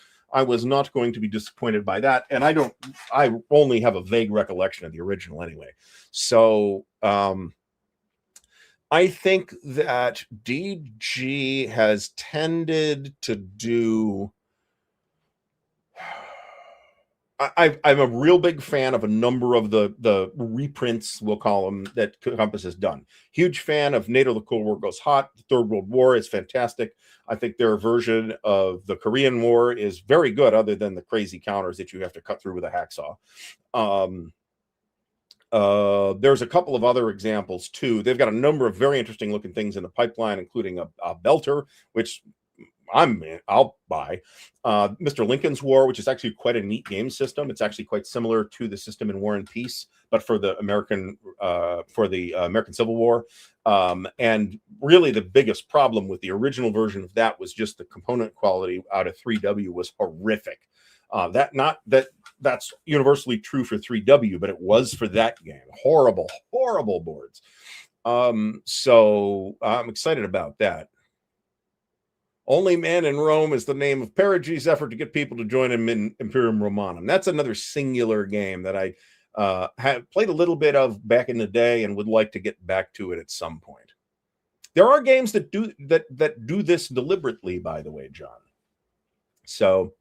not going to be disappointed by that. And I only have a vague recollection of the original anyway. So, I think that DG has tended to do. I'm a real big fan of a number of the reprints, we'll call them, that Compass has done. Huge fan of NATO: The Cold War Goes Hot. The Third World War is fantastic. I think their version of the Korean War is very good, other than the crazy counters that you have to cut through with a hacksaw. There's a couple of other examples too. They've got a number of very interesting looking things in the pipeline, including a belter, which I'll buy. Mr. Lincoln's War, which is actually quite a neat game system. It's actually quite similar to the system in War and Peace, but for the American Civil War. And really the biggest problem with the original version of that was just the component quality out of 3W was horrific. That's universally true for 3W, but it was for that game. Horrible boards. So I'm excited about that. Only Man in Rome is the name of Perigy's effort to get people to join him in Imperium Romanum. That's another singular game that I have played a little bit of back in the day and would like to get back to it at some point. There are games that do this deliberately, by the way, John. So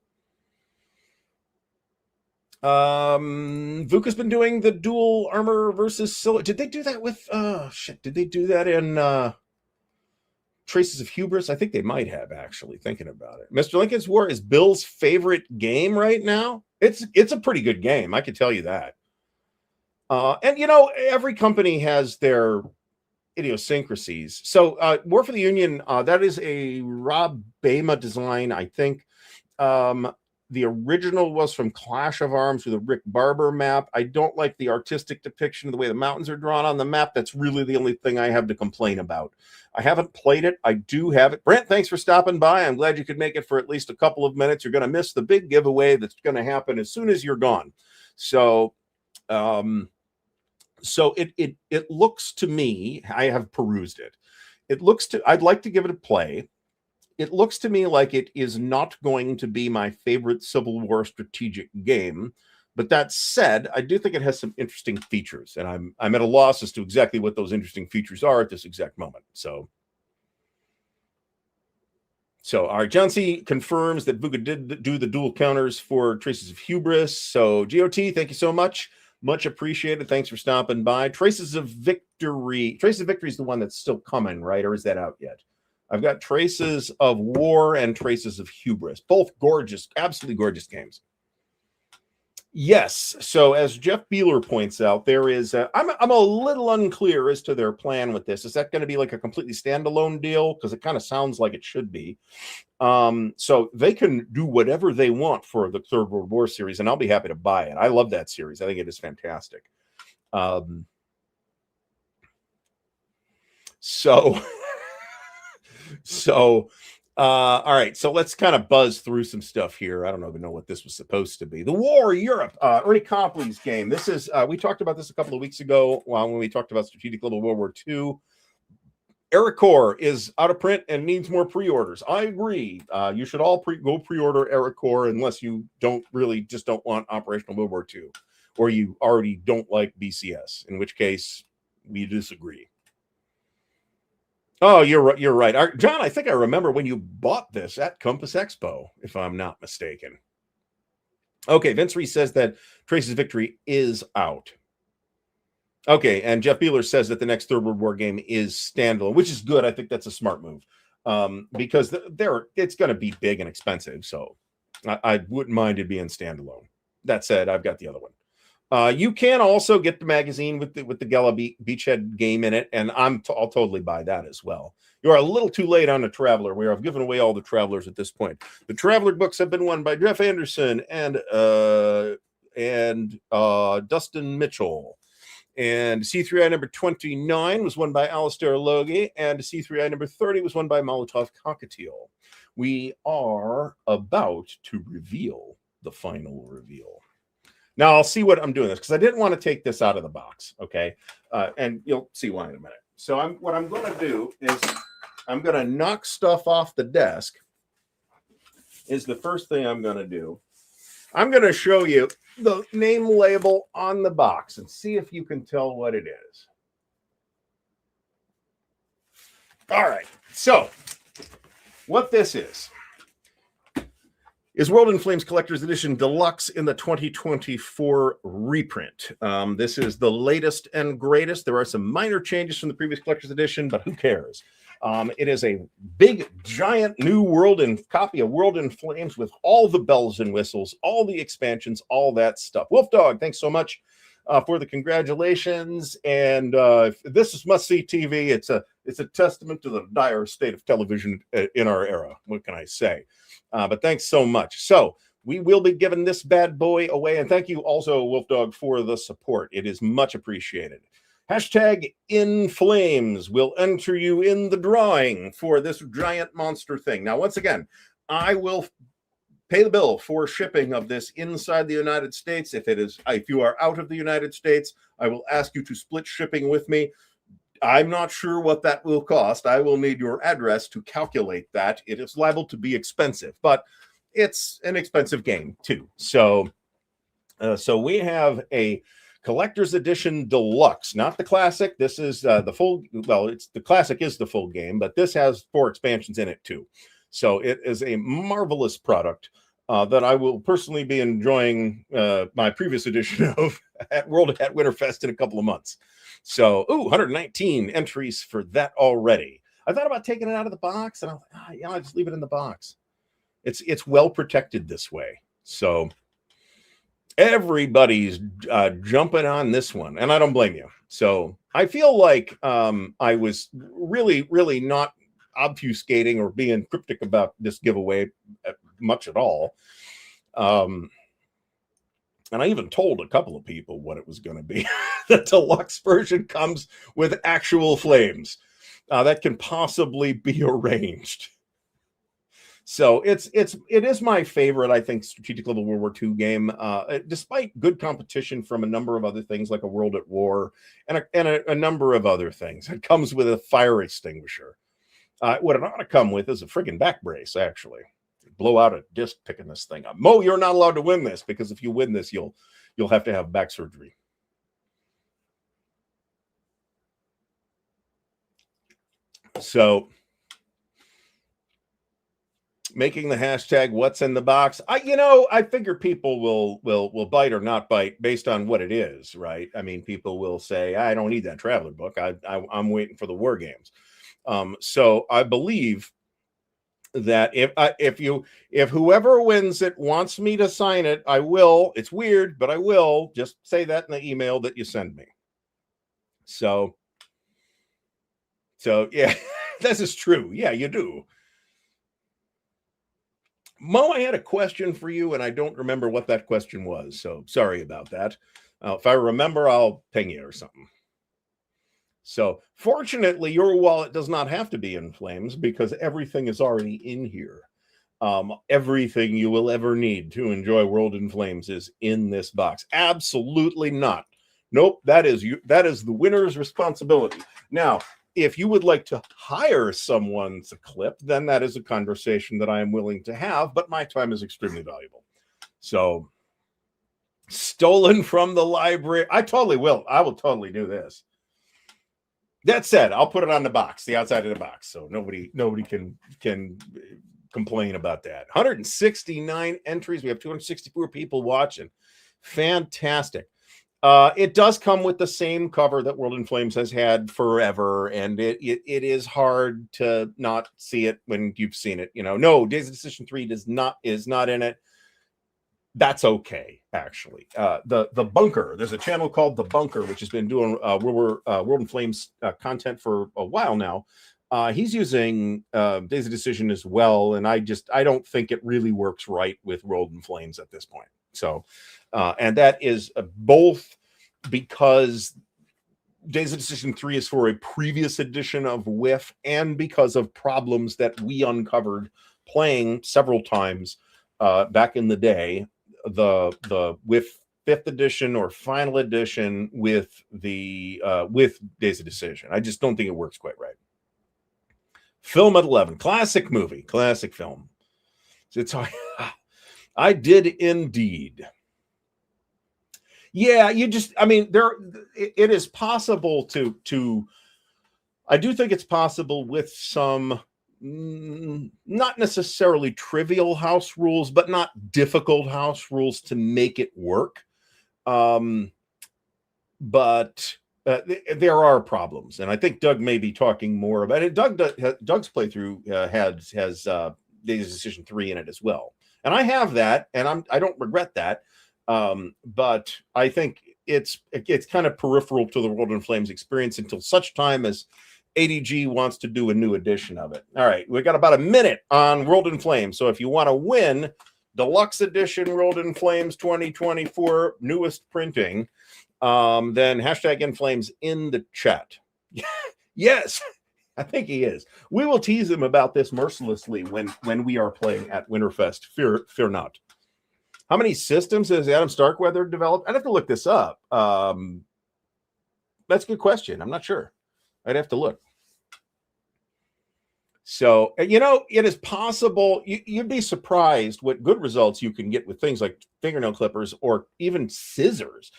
Vuka's been doing the dual armor versus silhouette. Did they do that with did they do that in Traces of Hubris? I think they might have, actually, thinking about it. Mr. Lincoln's War is Bill's favorite game right now. It's a pretty good game, I can tell you that. And every company has their idiosyncrasies. So War for the Union, that is a Rob Bama design, I think. The original was from Clash of Arms with a Rick Barber map. I don't like the artistic depiction of the way the mountains are drawn on the map. That's really the only thing I have to complain about. I haven't played it. I do have it. Brent, thanks for stopping by. I'm glad you could make it for at least a couple of minutes. You're going to miss the big giveaway that's going to happen as soon as you're gone. So, it looks to me, I have perused it. I'd like to give it a play. It looks to me like it is not going to be my favorite Civil War strategic game. But that said, I do think it has some interesting features, and I'm at a loss as to exactly what those interesting features are at this exact moment. So our John C. confirms that Vuka did do the dual counters for Traces of Hubris. So GOT, thank you so much. Much appreciated. Thanks for stopping by. Traces of Victory. Traces of Victory is the one that's still coming, right? Or is that out yet? I've got Traces of War and Traces of Hubris. Both gorgeous, absolutely gorgeous games. Yes. So as Jeff Beeler points out, there is I'm a little unclear as to their plan with this. Is that going to be like a completely standalone deal? Because it kind of sounds like it should be. So they can do whatever they want for the Third World War series, and I'll be happy to buy it. I love that series. I think it is fantastic. All right, so let's kind of buzz through some stuff here. I don't even know what this was supposed to be. The War Europe, Ernie Copley's game. This is we talked about this a couple of weeks ago when we talked about strategic level World War II. Ericore is out of print and needs more pre-orders. I agree. You should all go pre-order Ericore unless you don't want Operational World War II, or you already don't like BCS, in which case we disagree. Oh, you're right. John, I think I remember when you bought this at Compass Expo, if I'm not mistaken. Okay, Vince Reese says that Traces of Victory is out. Okay, and Jeff Beeler says that the next Third World War game is standalone, which is good. I think that's a smart move because it's going to be big and expensive, so I wouldn't mind it being standalone. That said, I've got the other one. You can also get the magazine with the Gala Beachhead game in it, and I'll totally buy that as well. You are a little too late on the Traveler. We have given away all the Travelers at this point. The Traveler books have been won by Jeff Anderson and Dustin Mitchell. And C3I number 29 was won by Alistair Logie, and C3I number 30 was won by Molotov Cockatiel. We are about to reveal the final reveal. Now, I'll see what I'm doing this because I didn't want to take this out of the box, okay? And you'll see why in a minute. So what I'm going to do is I'm going to knock stuff off the desk is the first thing I'm going to do. I'm going to show you the name label on the box and see if you can tell what it is. All right, so what this is World in Flames Collector's Edition Deluxe in the 2024 reprint. This is the latest and greatest. There are some minor changes from the previous Collector's Edition, but who cares? It is a big, giant new copy of World in Flames with all the bells and whistles, all the expansions, all that stuff. Wolf Dog, thanks so much for the congratulations. And this is must-see TV. It's a testament to the dire state of television in our era. What can I say? But thanks so much. So we will be giving this bad boy away. And thank you also, Wolf Dog, for the support. It is much appreciated. Hashtag In Flames will enter you in the drawing for this giant monster thing. Now, once again, I will pay the bill for shipping of this inside the United States. If you are out of the United States, I will ask you to split shipping with me. I'm not sure what that will cost. I will need your address to calculate that. It is liable to be expensive, but it's an expensive game too. So we have a collector's edition deluxe, not the classic. This is the full. Well, it's the classic is the full game, but this has 4 expansions in it too. So it is a marvelous product that I will personally be enjoying my previous edition of at Winterfest in a couple of months. So, 119 entries for that already. I thought about taking it out of the box, and I was like, I'll just leave it in the box. It's well protected this way. So everybody's jumping on this one, and I don't blame you. So I feel like I was really not obfuscating or being cryptic about this giveaway much at all. And I even told a couple of people what it was going to be. The deluxe version comes with actual flames that can possibly be arranged. So it is my favorite, I think, strategic level World War II game, despite good competition from a number of other things like a World at War and a number of other things. It comes with a fire extinguisher. What it ought to come with is a friggin' back brace, actually. Blow out a disc picking this thing up. Mo, you're not allowed to win this, because if you win this, you'll have to have back surgery. So making the hashtag what's in the box, I figure people will bite or not bite based on what it is, right? I mean, people will say, I don't need that traveler book. I'm waiting for the war games. So I believe that if whoever wins it wants me to sign it, I will. It's weird, but I will. Just say that in the email that you send me. So yeah, this is true. Yeah, you do. Mo, I had a question for you, and I don't remember what that question was. So sorry about that. If I remember, I'll ping you or something. So fortunately, your wallet does not have to be in flames, because everything is already in here. Everything you will ever need to enjoy World in Flames is in this box. Absolutely not. Nope, that is the winner's responsibility. Now, if you would like to hire someone to clip, then that is a conversation that I am willing to have, but my time is extremely valuable. So, stolen from the library. I totally will. I will totally do this. That said, I'll put it on the box, the outside of the box, so nobody can complain about that. 169 entries. We have 264 people watching. Fantastic. It does come with the same cover that World in Flames has had forever, and it is hard to not see it when you've seen it. No, Days of Decision 3 is not in it. That's okay, actually. The Bunker, there's a channel called The Bunker, which has been doing World in Flames content for a while now. He's using Days of Decision as well, and I don't think it really works right with World in Flames at this point. So, and that is both because Days of Decision 3 is for a previous edition of WIF, and because of problems that we uncovered playing several times back in the day. The WIF 5th edition or final edition with Days of Decision. I just don't think it works quite right. Film at 11. Classic movie. Classic film. I did indeed. Yeah, it is possible to I do think it's possible with some not necessarily trivial house rules, but not difficult house rules to make it work. But there are problems, and I think Doug may be talking more about it. Doug's playthrough has Days of Decision 3 in it as well, and I have that, and I don't regret that. But I think it's kind of peripheral to the World in Flames experience until such time as ADG wants to do a new edition of it. All right, we got about a minute on World in Flames, so if you want to win Deluxe Edition World in Flames 2024 newest printing, then hashtag #InFlames in the chat. Yes, I think he is. We will tease him about this mercilessly when we are playing at Winterfest. Fear not. How many systems has Adam Starkweather developed? I'd have to look this up. That's a good question. I'm not sure. I'd have to look. So, you know, it is possible. You'd be surprised what good results you can get with things like fingernail clippers or even scissors.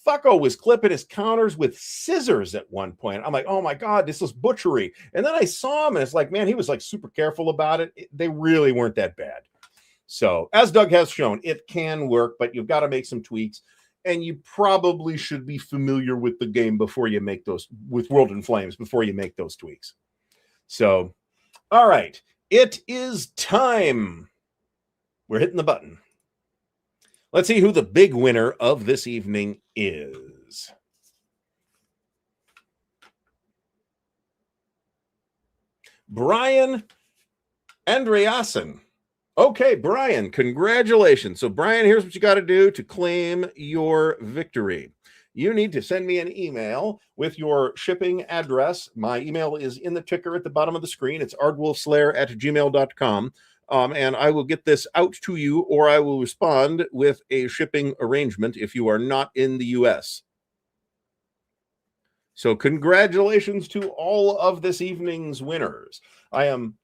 Fucko was clipping his counters with scissors at one point. I'm like, oh my God, this is butchery. And then I saw him and it's like, man, he was like super careful about it. They really weren't that bad. So as Doug has shown, it can work, but you've got to make some tweaks. And you probably should be familiar with the game before you make those, with World in Flames, before you make those tweaks. So, all right, it is time. We're hitting the button. Let's see who the big winner of this evening is. Brian Andreasen. Okay, Brian, congratulations. So, Brian, here's what you got to do to claim your victory. You need to send me an email with your shipping address. My email is in the ticker at the bottom of the screen. It's ardwulfslair@gmail.com. And I will get this out to you, or I will respond with a shipping arrangement if you are not in the U.S. So congratulations to all of this evening's winners. I am,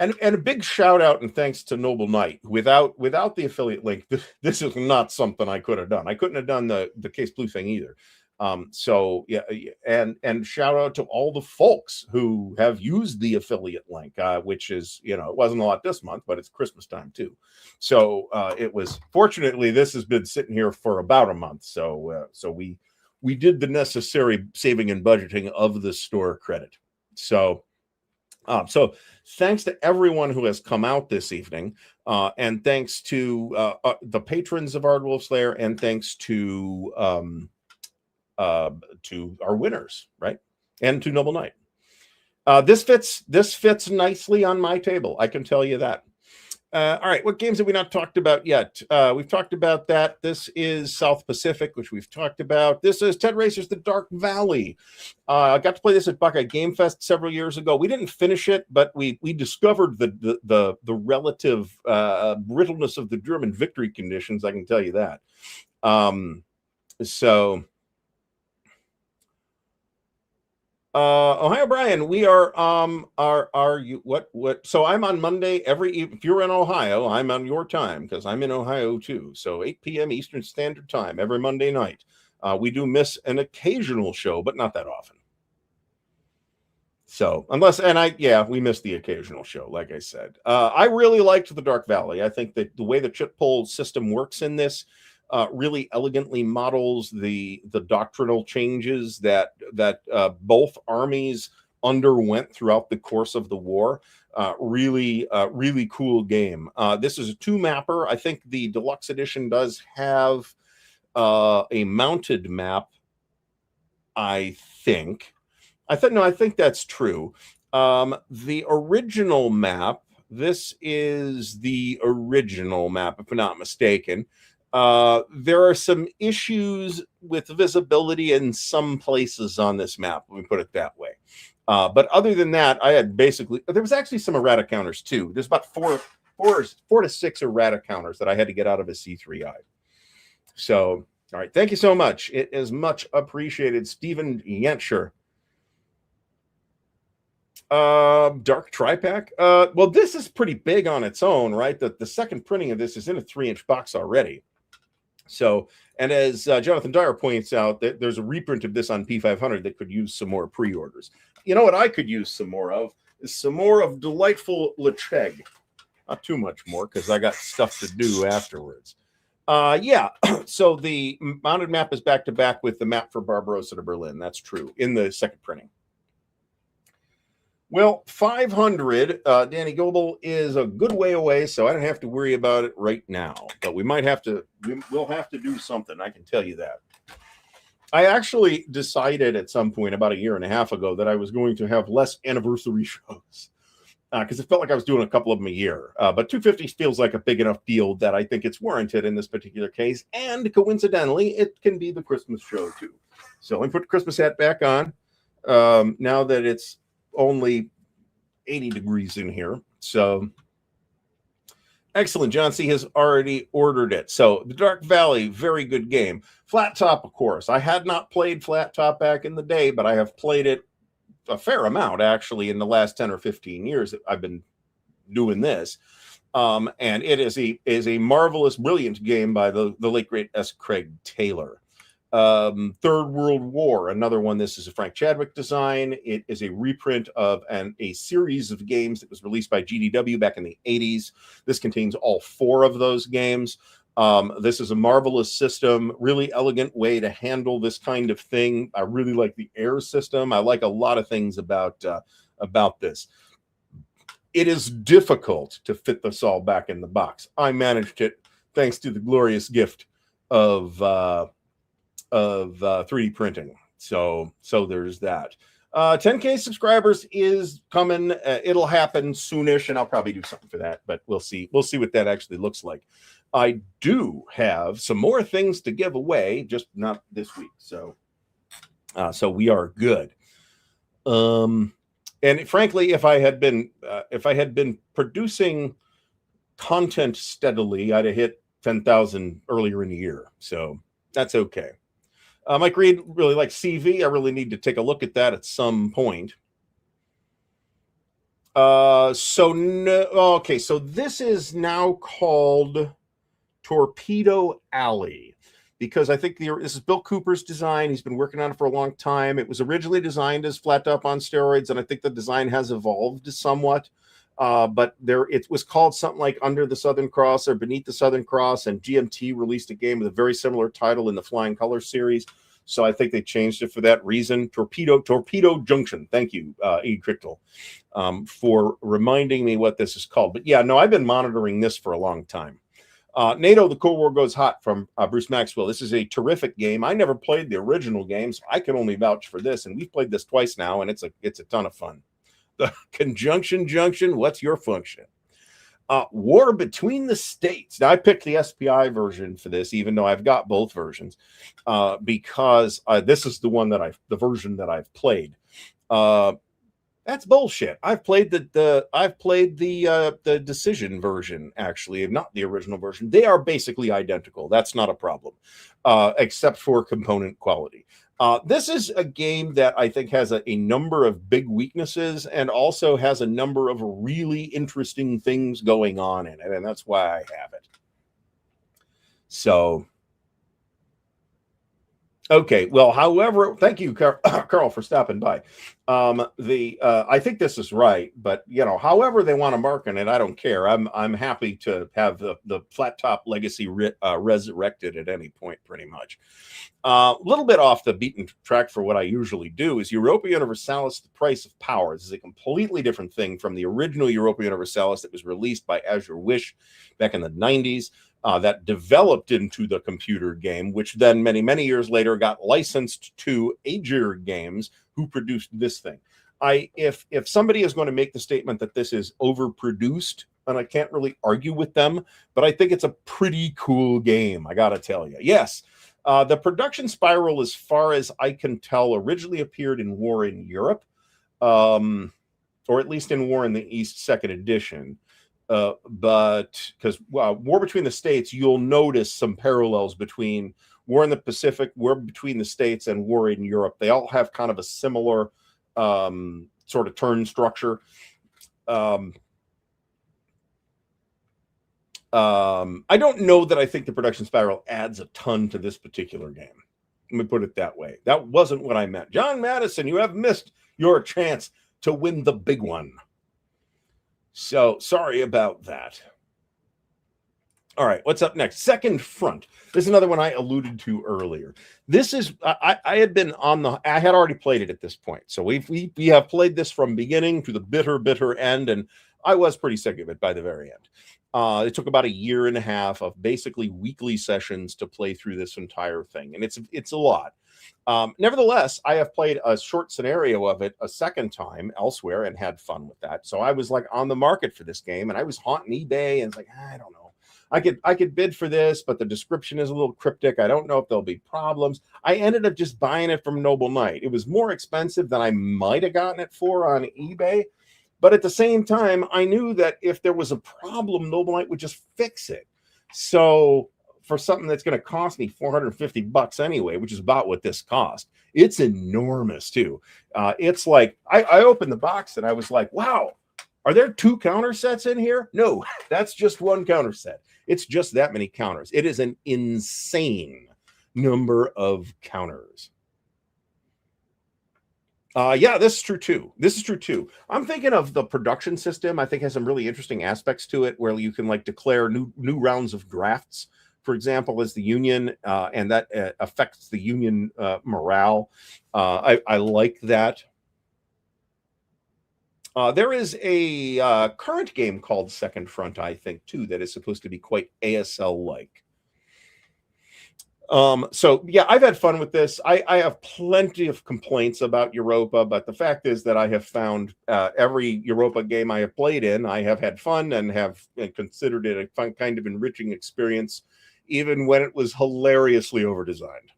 and a big shout out and thanks to Noble Knight. Without the affiliate link, this is not something I could have done. I couldn't have done the Case Blue thing either. So yeah, and shout out to all the folks who have used the affiliate link, which is, you know, it wasn't a lot this month, but it's Christmas time too. So it was, fortunately, this has been sitting here for about a month. So so we did the necessary saving and budgeting of the store credit. So so thanks to everyone who has come out this evening, and thanks to the patrons of Ardwulf's Lair, and thanks to our winners, right? And to Noble Knight. This fits nicely on my table. I can tell you that. All right, what games have we not talked about yet? We've talked about that. This is South Pacific, which we've talked about. This is Ted Racer's The Dark Valley. I got to play this at Buckeye Game Fest several years ago. We didn't finish it, but we discovered the relative brittleness of the German victory conditions. I can tell you that. So. Ohio Brian, we are you what so I'm on Monday if you're in Ohio, I'm on your time because I'm in Ohio too. So 8 p.m. Eastern Standard Time every Monday night. We do miss an occasional show, but not that often. So we missed the occasional show, like I said. I really liked The Dark Valley. I think that the way the chit poll system works in this really elegantly models the doctrinal changes that both armies underwent throughout the course of the war. Really cool game. This is a 2-mapper. I think the deluxe edition does have a mounted map. I think that's true. The original map. This is the original map, if I'm not mistaken. There are some issues with visibility in some places on this map, let me put it that way. But other than that, there was actually some errata counters too. There's about four to six errata counters that I had to get out of a C3I. So, all right, thank you so much. It is much appreciated. Stephen Yantscher. Dark Tripack. Well, this is pretty big on its own, right? The second printing of this is in a 3-inch box already. So, and as Jonathan Dyer points out, that there's a reprint of this on P500 that could use some more pre-orders. You know what I could use some more of is some more of delightful Lecheg. Not too much more because I got stuff to do afterwards. Yeah, so the mounted map is back to back with the map for Barbarossa to Berlin. That's true in the second printing. Well, 500, Danny Goebel is a good way away, so I don't have to worry about it right now. But we'll have to do something, I can tell you that. I actually decided at some point about a year and a half ago that I was going to have less anniversary shows because it felt like I was doing a couple of them a year. But 250 feels like a big enough deal that I think it's warranted in this particular case. And coincidentally, it can be the Christmas show too. So let me put the Christmas hat back on now that it's only 80 degrees in here. So Excellent. John C. has already ordered it. So the Dark Valley, very good game. Flat Top, of course. I had not played Flat Top back in the day, but I have played it a fair amount, actually, in the last 10 or 15 years that I've been doing this. And it is a marvelous, brilliant game by the late, great S. Craig Taylor. Third World War, another one. This is a Frank Chadwick design. It is a reprint of a series of games that was released by GDW back in the 80s. This contains all 4 of those games. This is a marvelous system, really elegant way to handle this kind of thing. I really like the air system. I like a lot of things about this. It is difficult to fit this all back in the box. I managed it thanks to the glorious gift of 3D printing. So there's that. 10K subscribers is coming. It'll happen soonish, and I'll probably do something for that, but we'll see what that actually looks like. I do have some more things to give away, just not this week. So we are good. And frankly, if I had been producing content steadily, I'd have hit 10,000 earlier in the year. So that's okay. Mike Reed really likes CV. I really need to take a look at that at some point. Okay, so this is now called Torpedo Alley, because I think this is Bill Cooper's design. He's been working on it for a long time. It was originally designed as Flat Top on steroids, and I think the design has evolved somewhat. But it was called something like Under the Southern Cross or Beneath the Southern Cross, and GMT released a game with a very similar title in the Flying Color series. So I think they changed it for that reason. Torpedo Junction. Thank you, E. Crichtel, for reminding me what this is called. But yeah, no, I've been monitoring this for a long time. NATO, the Cold War Goes Hot from Bruce Maxwell. This is a terrific game. I never played the original game, so I can only vouch for this. And we've played this twice now, and it's a ton of fun. The Conjunction Junction, what's your function? War Between the States. Now, I picked the SPI version for this, even though I've got both versions, because this is the version that I've played. That's bullshit. I've played the Decision version, actually, not the original version. They are basically identical. That's not a problem, except for component quality. This is a game that I think has a number of big weaknesses and also has a number of really interesting things going on in it, and that's why I have it. So, okay. Well, however, thank you, Carl, for stopping by. I think this is right, but however they want to market it, I don't care. I'm happy to have the Flat Top legacy resurrected at any point, pretty much. A little bit off the beaten track for what I usually do is Europa Universalis: The Price of Power. This is a completely different thing from the original Europa Universalis that was released by Azure Wish back in the 90s. That developed into the computer game, which then many years later got licensed to Aegir Games, who produced this thing. If somebody is going to make the statement that this is overproduced, and I can't really argue with them, but I think it's a pretty cool game, I gotta tell you. Yes, the production spiral, as far as I can tell, originally appeared in War in Europe, or at least in War in the East 2nd edition. But because War Between the States, you'll notice some parallels between War in the Pacific, War Between the States, and War in Europe. They all have kind of a similar sort of turn structure. I don't know that I think the production spiral adds a ton to this particular game. Let me put it that way. That wasn't what I meant. John Madison, you have missed your chance to win the big one. So sorry about that. All right, what's up next? Second Front. This is another one I alluded to earlier. This is I had been I had already played it at this point. So we have played this from beginning to the bitter end, and I was pretty sick of it by the very end. It took about 1.5 years of basically weekly sessions to play through this entire thing, and it's a lot. Nevertheless, I have played a short scenario of it a second time elsewhere and had fun with that. So I was like on the market for this game, and I was haunting eBay and it's like, I don't know. I could bid for this, but the description is a little cryptic. I don't know if there'll be problems. I ended up just buying it from Noble Knight. It was more expensive than I might have gotten it for on eBay, But at the same time, I knew that if there was a problem, Noble Knight would just fix it. So for something that's going to cost me $450 anyway, which is about what this cost, it's enormous too. It's like I opened the box and I was like, wow, are there 2 counter sets in here? No, that's just 1 counter set. It's just that many counters. It is an insane number of counters. Yeah, this is true too. This is true too. I'm thinking of the production system. I think has some really interesting aspects to it, where you can like declare new rounds of drafts, for example, as the union, and that affects the union morale. I like that. There is a current game called Second Front, I think, too, that is supposed to be quite ASL-like. So yeah, I've had fun with this. I have plenty of complaints about Europa, but the fact is that I have found every Europa game I have played in, I have had fun and have considered it a fun kind of enriching experience, even when it was hilariously over-designed.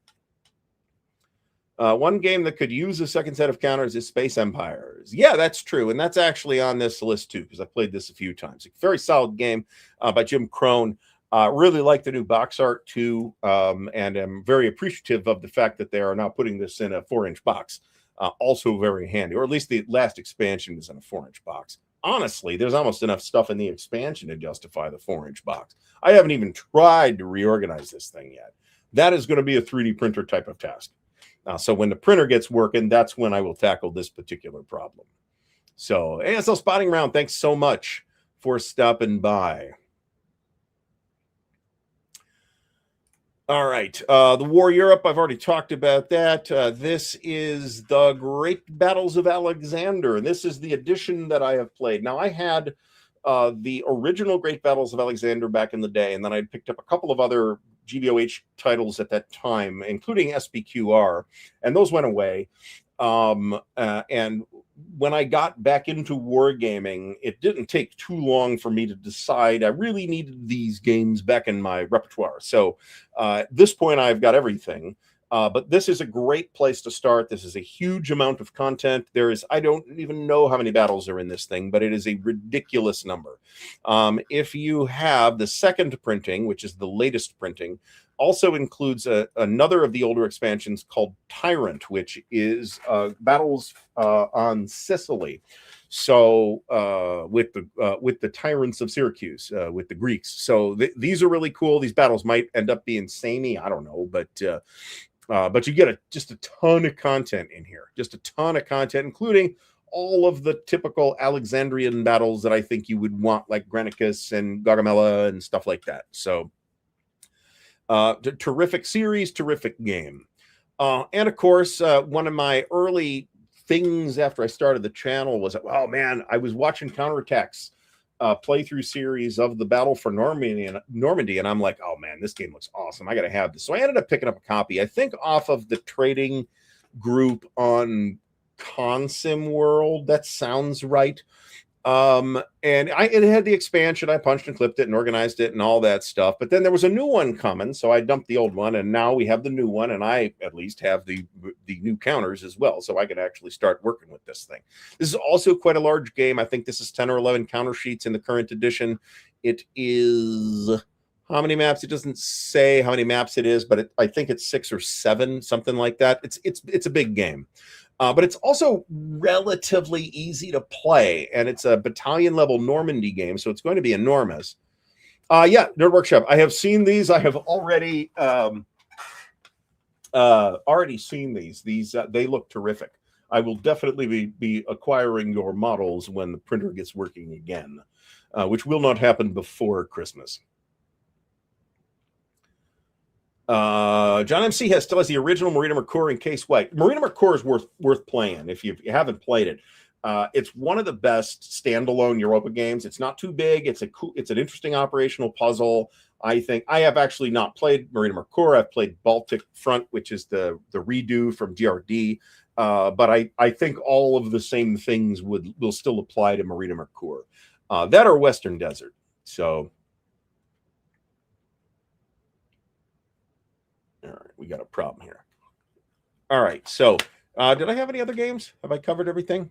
One game that could use a second set of counters is Space Empires. Yeah, that's true. And that's actually on this list too, because I played this a few times. A very solid game by Jim Crone. Really like the new box art too, and am very appreciative of the fact that they are now putting this in a 4-inch box. Also very handy, or at least the last expansion was in a 4-inch box. Honestly, there's almost enough stuff in the expansion to justify the 4-inch box. I haven't even tried to reorganize this thing yet. That is going to be a 3D printer type of task. So when the printer gets working, that's when I will tackle this particular problem. So ASL Spotting Round, thanks so much for stopping by. All right, the War Europe, I've already talked about that. This is the Great Battles of Alexander, and this is the edition that I have played. Now, I had the original Great Battles of Alexander back in the day, and then I picked up a couple of other GBOH titles at that time, including SPQR, and those went away. And when I got back into wargaming, it didn't take too long for me to decide I really needed these games back in my repertoire. So at this point, I've got everything. But this is a great place to start. This is a huge amount of content. I don't even know how many battles are in this thing, but it is a ridiculous number. If you have the second printing, which is the latest printing, also includes another of the older expansions called Tyrant, which is battles on Sicily. So with the tyrants of Syracuse, with the Greeks. So these are really cool. These battles might end up being samey. I don't know, but you get just a ton of content in here, just a ton of content, including all of the typical Alexandrian battles that I think you would want, like Granicus and Gaugamela and stuff like that. So terrific series, terrific game. And of course, one of my early things after I started the channel was, oh man, I was watching Counterattack's playthrough series of the Battle for Normandy, and I'm like, oh man, this game looks awesome. I got to have this. So I ended up picking up a copy, I think off of the trading group on Consim World. That sounds right. And it had the expansion. I punched and clipped it and organized it and all that stuff. But then there was a new one coming, so I dumped the old one, and now we have the new one, and I at least have the new counters as well, so I could actually start working with this thing. This is also quite a large game. I think this is 10 or 11 counter sheets in the current edition. It is how many maps? It doesn't say how many maps it is, but I think it's 6 or 7, something like that. It's a big game. But it's also relatively easy to play, and it's a battalion level Normandy game, so it's going to be enormous. Yeah, Nerd Workshop. I have seen these. I have already seen these. They look terrific. I will definitely be acquiring your models when the printer gets working again, which will not happen before Christmas. John MC still has the original Marina Mercure in case white. Marina Mercure is worth playing if you haven't played it. It's one of the best standalone Europa games. It's not too big. It's an interesting operational puzzle. I think I have actually not played Marina Mercure. I've played Baltic Front, which is the redo from GRD. But I think all of the same things will still apply to Marina Mercure. That or Western Desert. So. All right, we got a problem here. All right, so did I have any other games? Have I covered everything?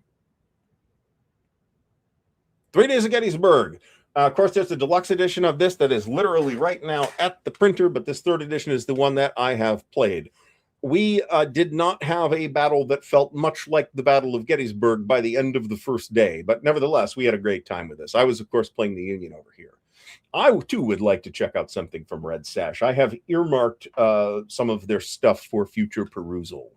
3 Days of Gettysburg. Of course, there's a deluxe edition of this that is literally right now at the printer, but this 3rd edition is the one that I have played. We did not have a battle that felt much like the Battle of Gettysburg by the end of the first day, but nevertheless, we had a great time with this. I was, of course, playing the Union over here. I, too, would like to check out something from Red Sash. I have earmarked some of their stuff for future perusal.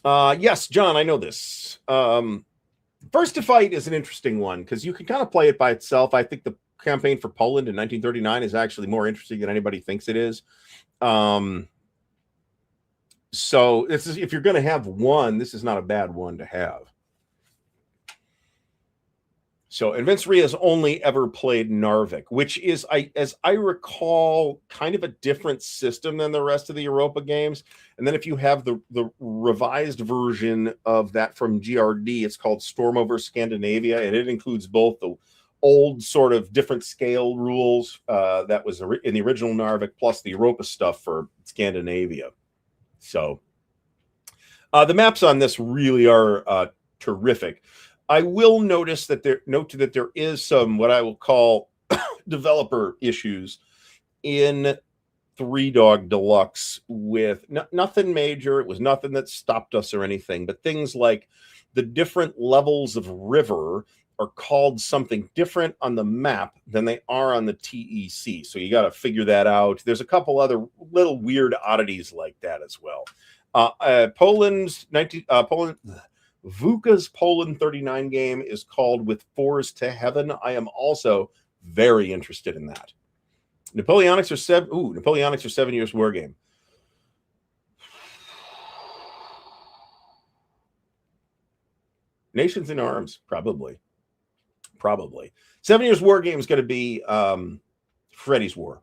Yes, John, I know this. First to Fight is an interesting one because you can kind of play it by itself. I think the campaign for Poland in 1939 is actually more interesting than anybody thinks it is. So if you're going to have one, this is not a bad one to have. So, and Vince Rhea has only ever played Narvik, which is, as I recall, kind of a different system than the rest of the Europa games. And then if you have the revised version of that from GRD, it's called Storm over Scandinavia, and it includes both the old sort of different scale rules that was in the original Narvik, plus the Europa stuff for Scandinavia. So, the maps on this really are terrific. I will notice that there is some what I will call developer issues in Three Dog Deluxe with nothing major. It was nothing that stopped us or anything, but things like the different levels of river are called something different on the map than they are on the TEC. So you got to figure that out. There's a couple other little weird oddities like that as well. VUCA's Poland 39 game is called With Fours to Heaven. I am also very interested in that. Napoleonics are 7 Years War Game. Nations in Arms, probably. 7 Years War Game is going to be Freddy's War.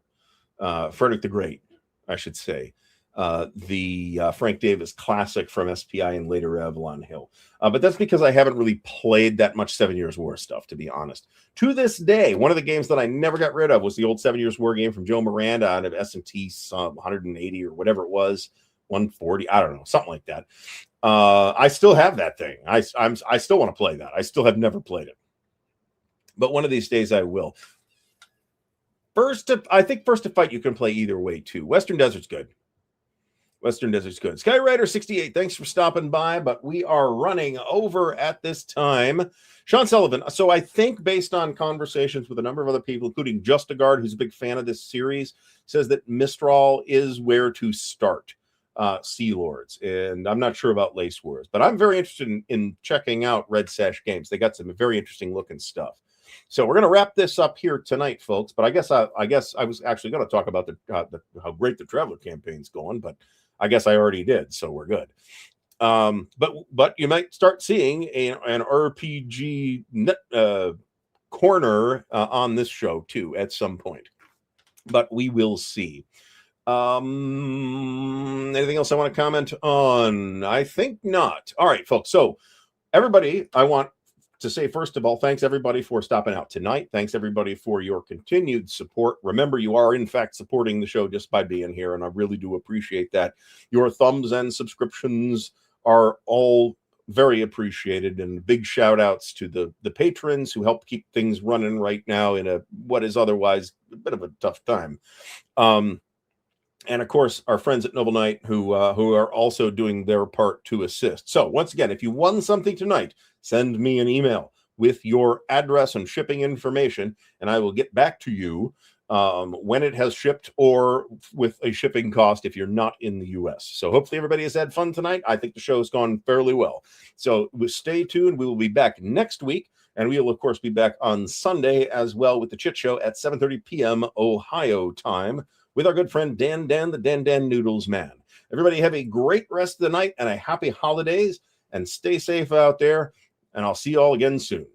Frederick the Great, I should say. The Frank Davis classic from SPI and later Avalon Hill. But that's because I haven't really played that much 7 Years War stuff, to be honest. To this day, one of the games that I never got rid of was the old 7 Years War game from Joe Miranda out of S&T 180 or whatever it was, 140, I don't know, something like that. I still have that thing. I still want to play that. I still have never played it. But one of these days I will. I think First to Fight you can play either way, too. Western Desert's good. Skyrider 68, thanks for stopping by, but we are running over at this time. Sean Sullivan, so I think based on conversations with a number of other people, including Just a Guard, who's a big fan of this series, says that Mistral is where to start Sea Lords. And I'm not sure about Lace Wars, but I'm very interested in checking out Red Sash Games. They got some very interesting looking stuff. So we're going to wrap this up here tonight, folks. But I guess I was actually going to talk about how great the Traveler campaign's going, but I guess I already did, so we're good. But you might start seeing an RPG corner on this show too at some point. But we will see. Anything else I want to comment on? I think not. All right, folks. So everybody, I want to say, first of all, thanks everybody for stopping out tonight. Thanks everybody for your continued support. Remember, you are in fact supporting the show just by being here, and I really do appreciate that. Your thumbs and subscriptions are all very appreciated, and big shout outs to the patrons who help keep things running right now in what is otherwise a bit of a tough time. And of course, our friends at Noble Knight who are also doing their part to assist. So once again, if you won something tonight, send me an email with your address and shipping information, and I will get back to you when it has shipped or with a shipping cost if you're not in the U.S. So hopefully everybody has had fun tonight. I think the show's gone fairly well. So stay tuned. We will be back next week, and we will, of course, be back on Sunday as well with the Chit Show at 7:30 p.m. Ohio time with our good friend Dan the Dan Noodles Man. Everybody have a great rest of the night and a happy holidays, and stay safe out there. And I'll see you all again soon.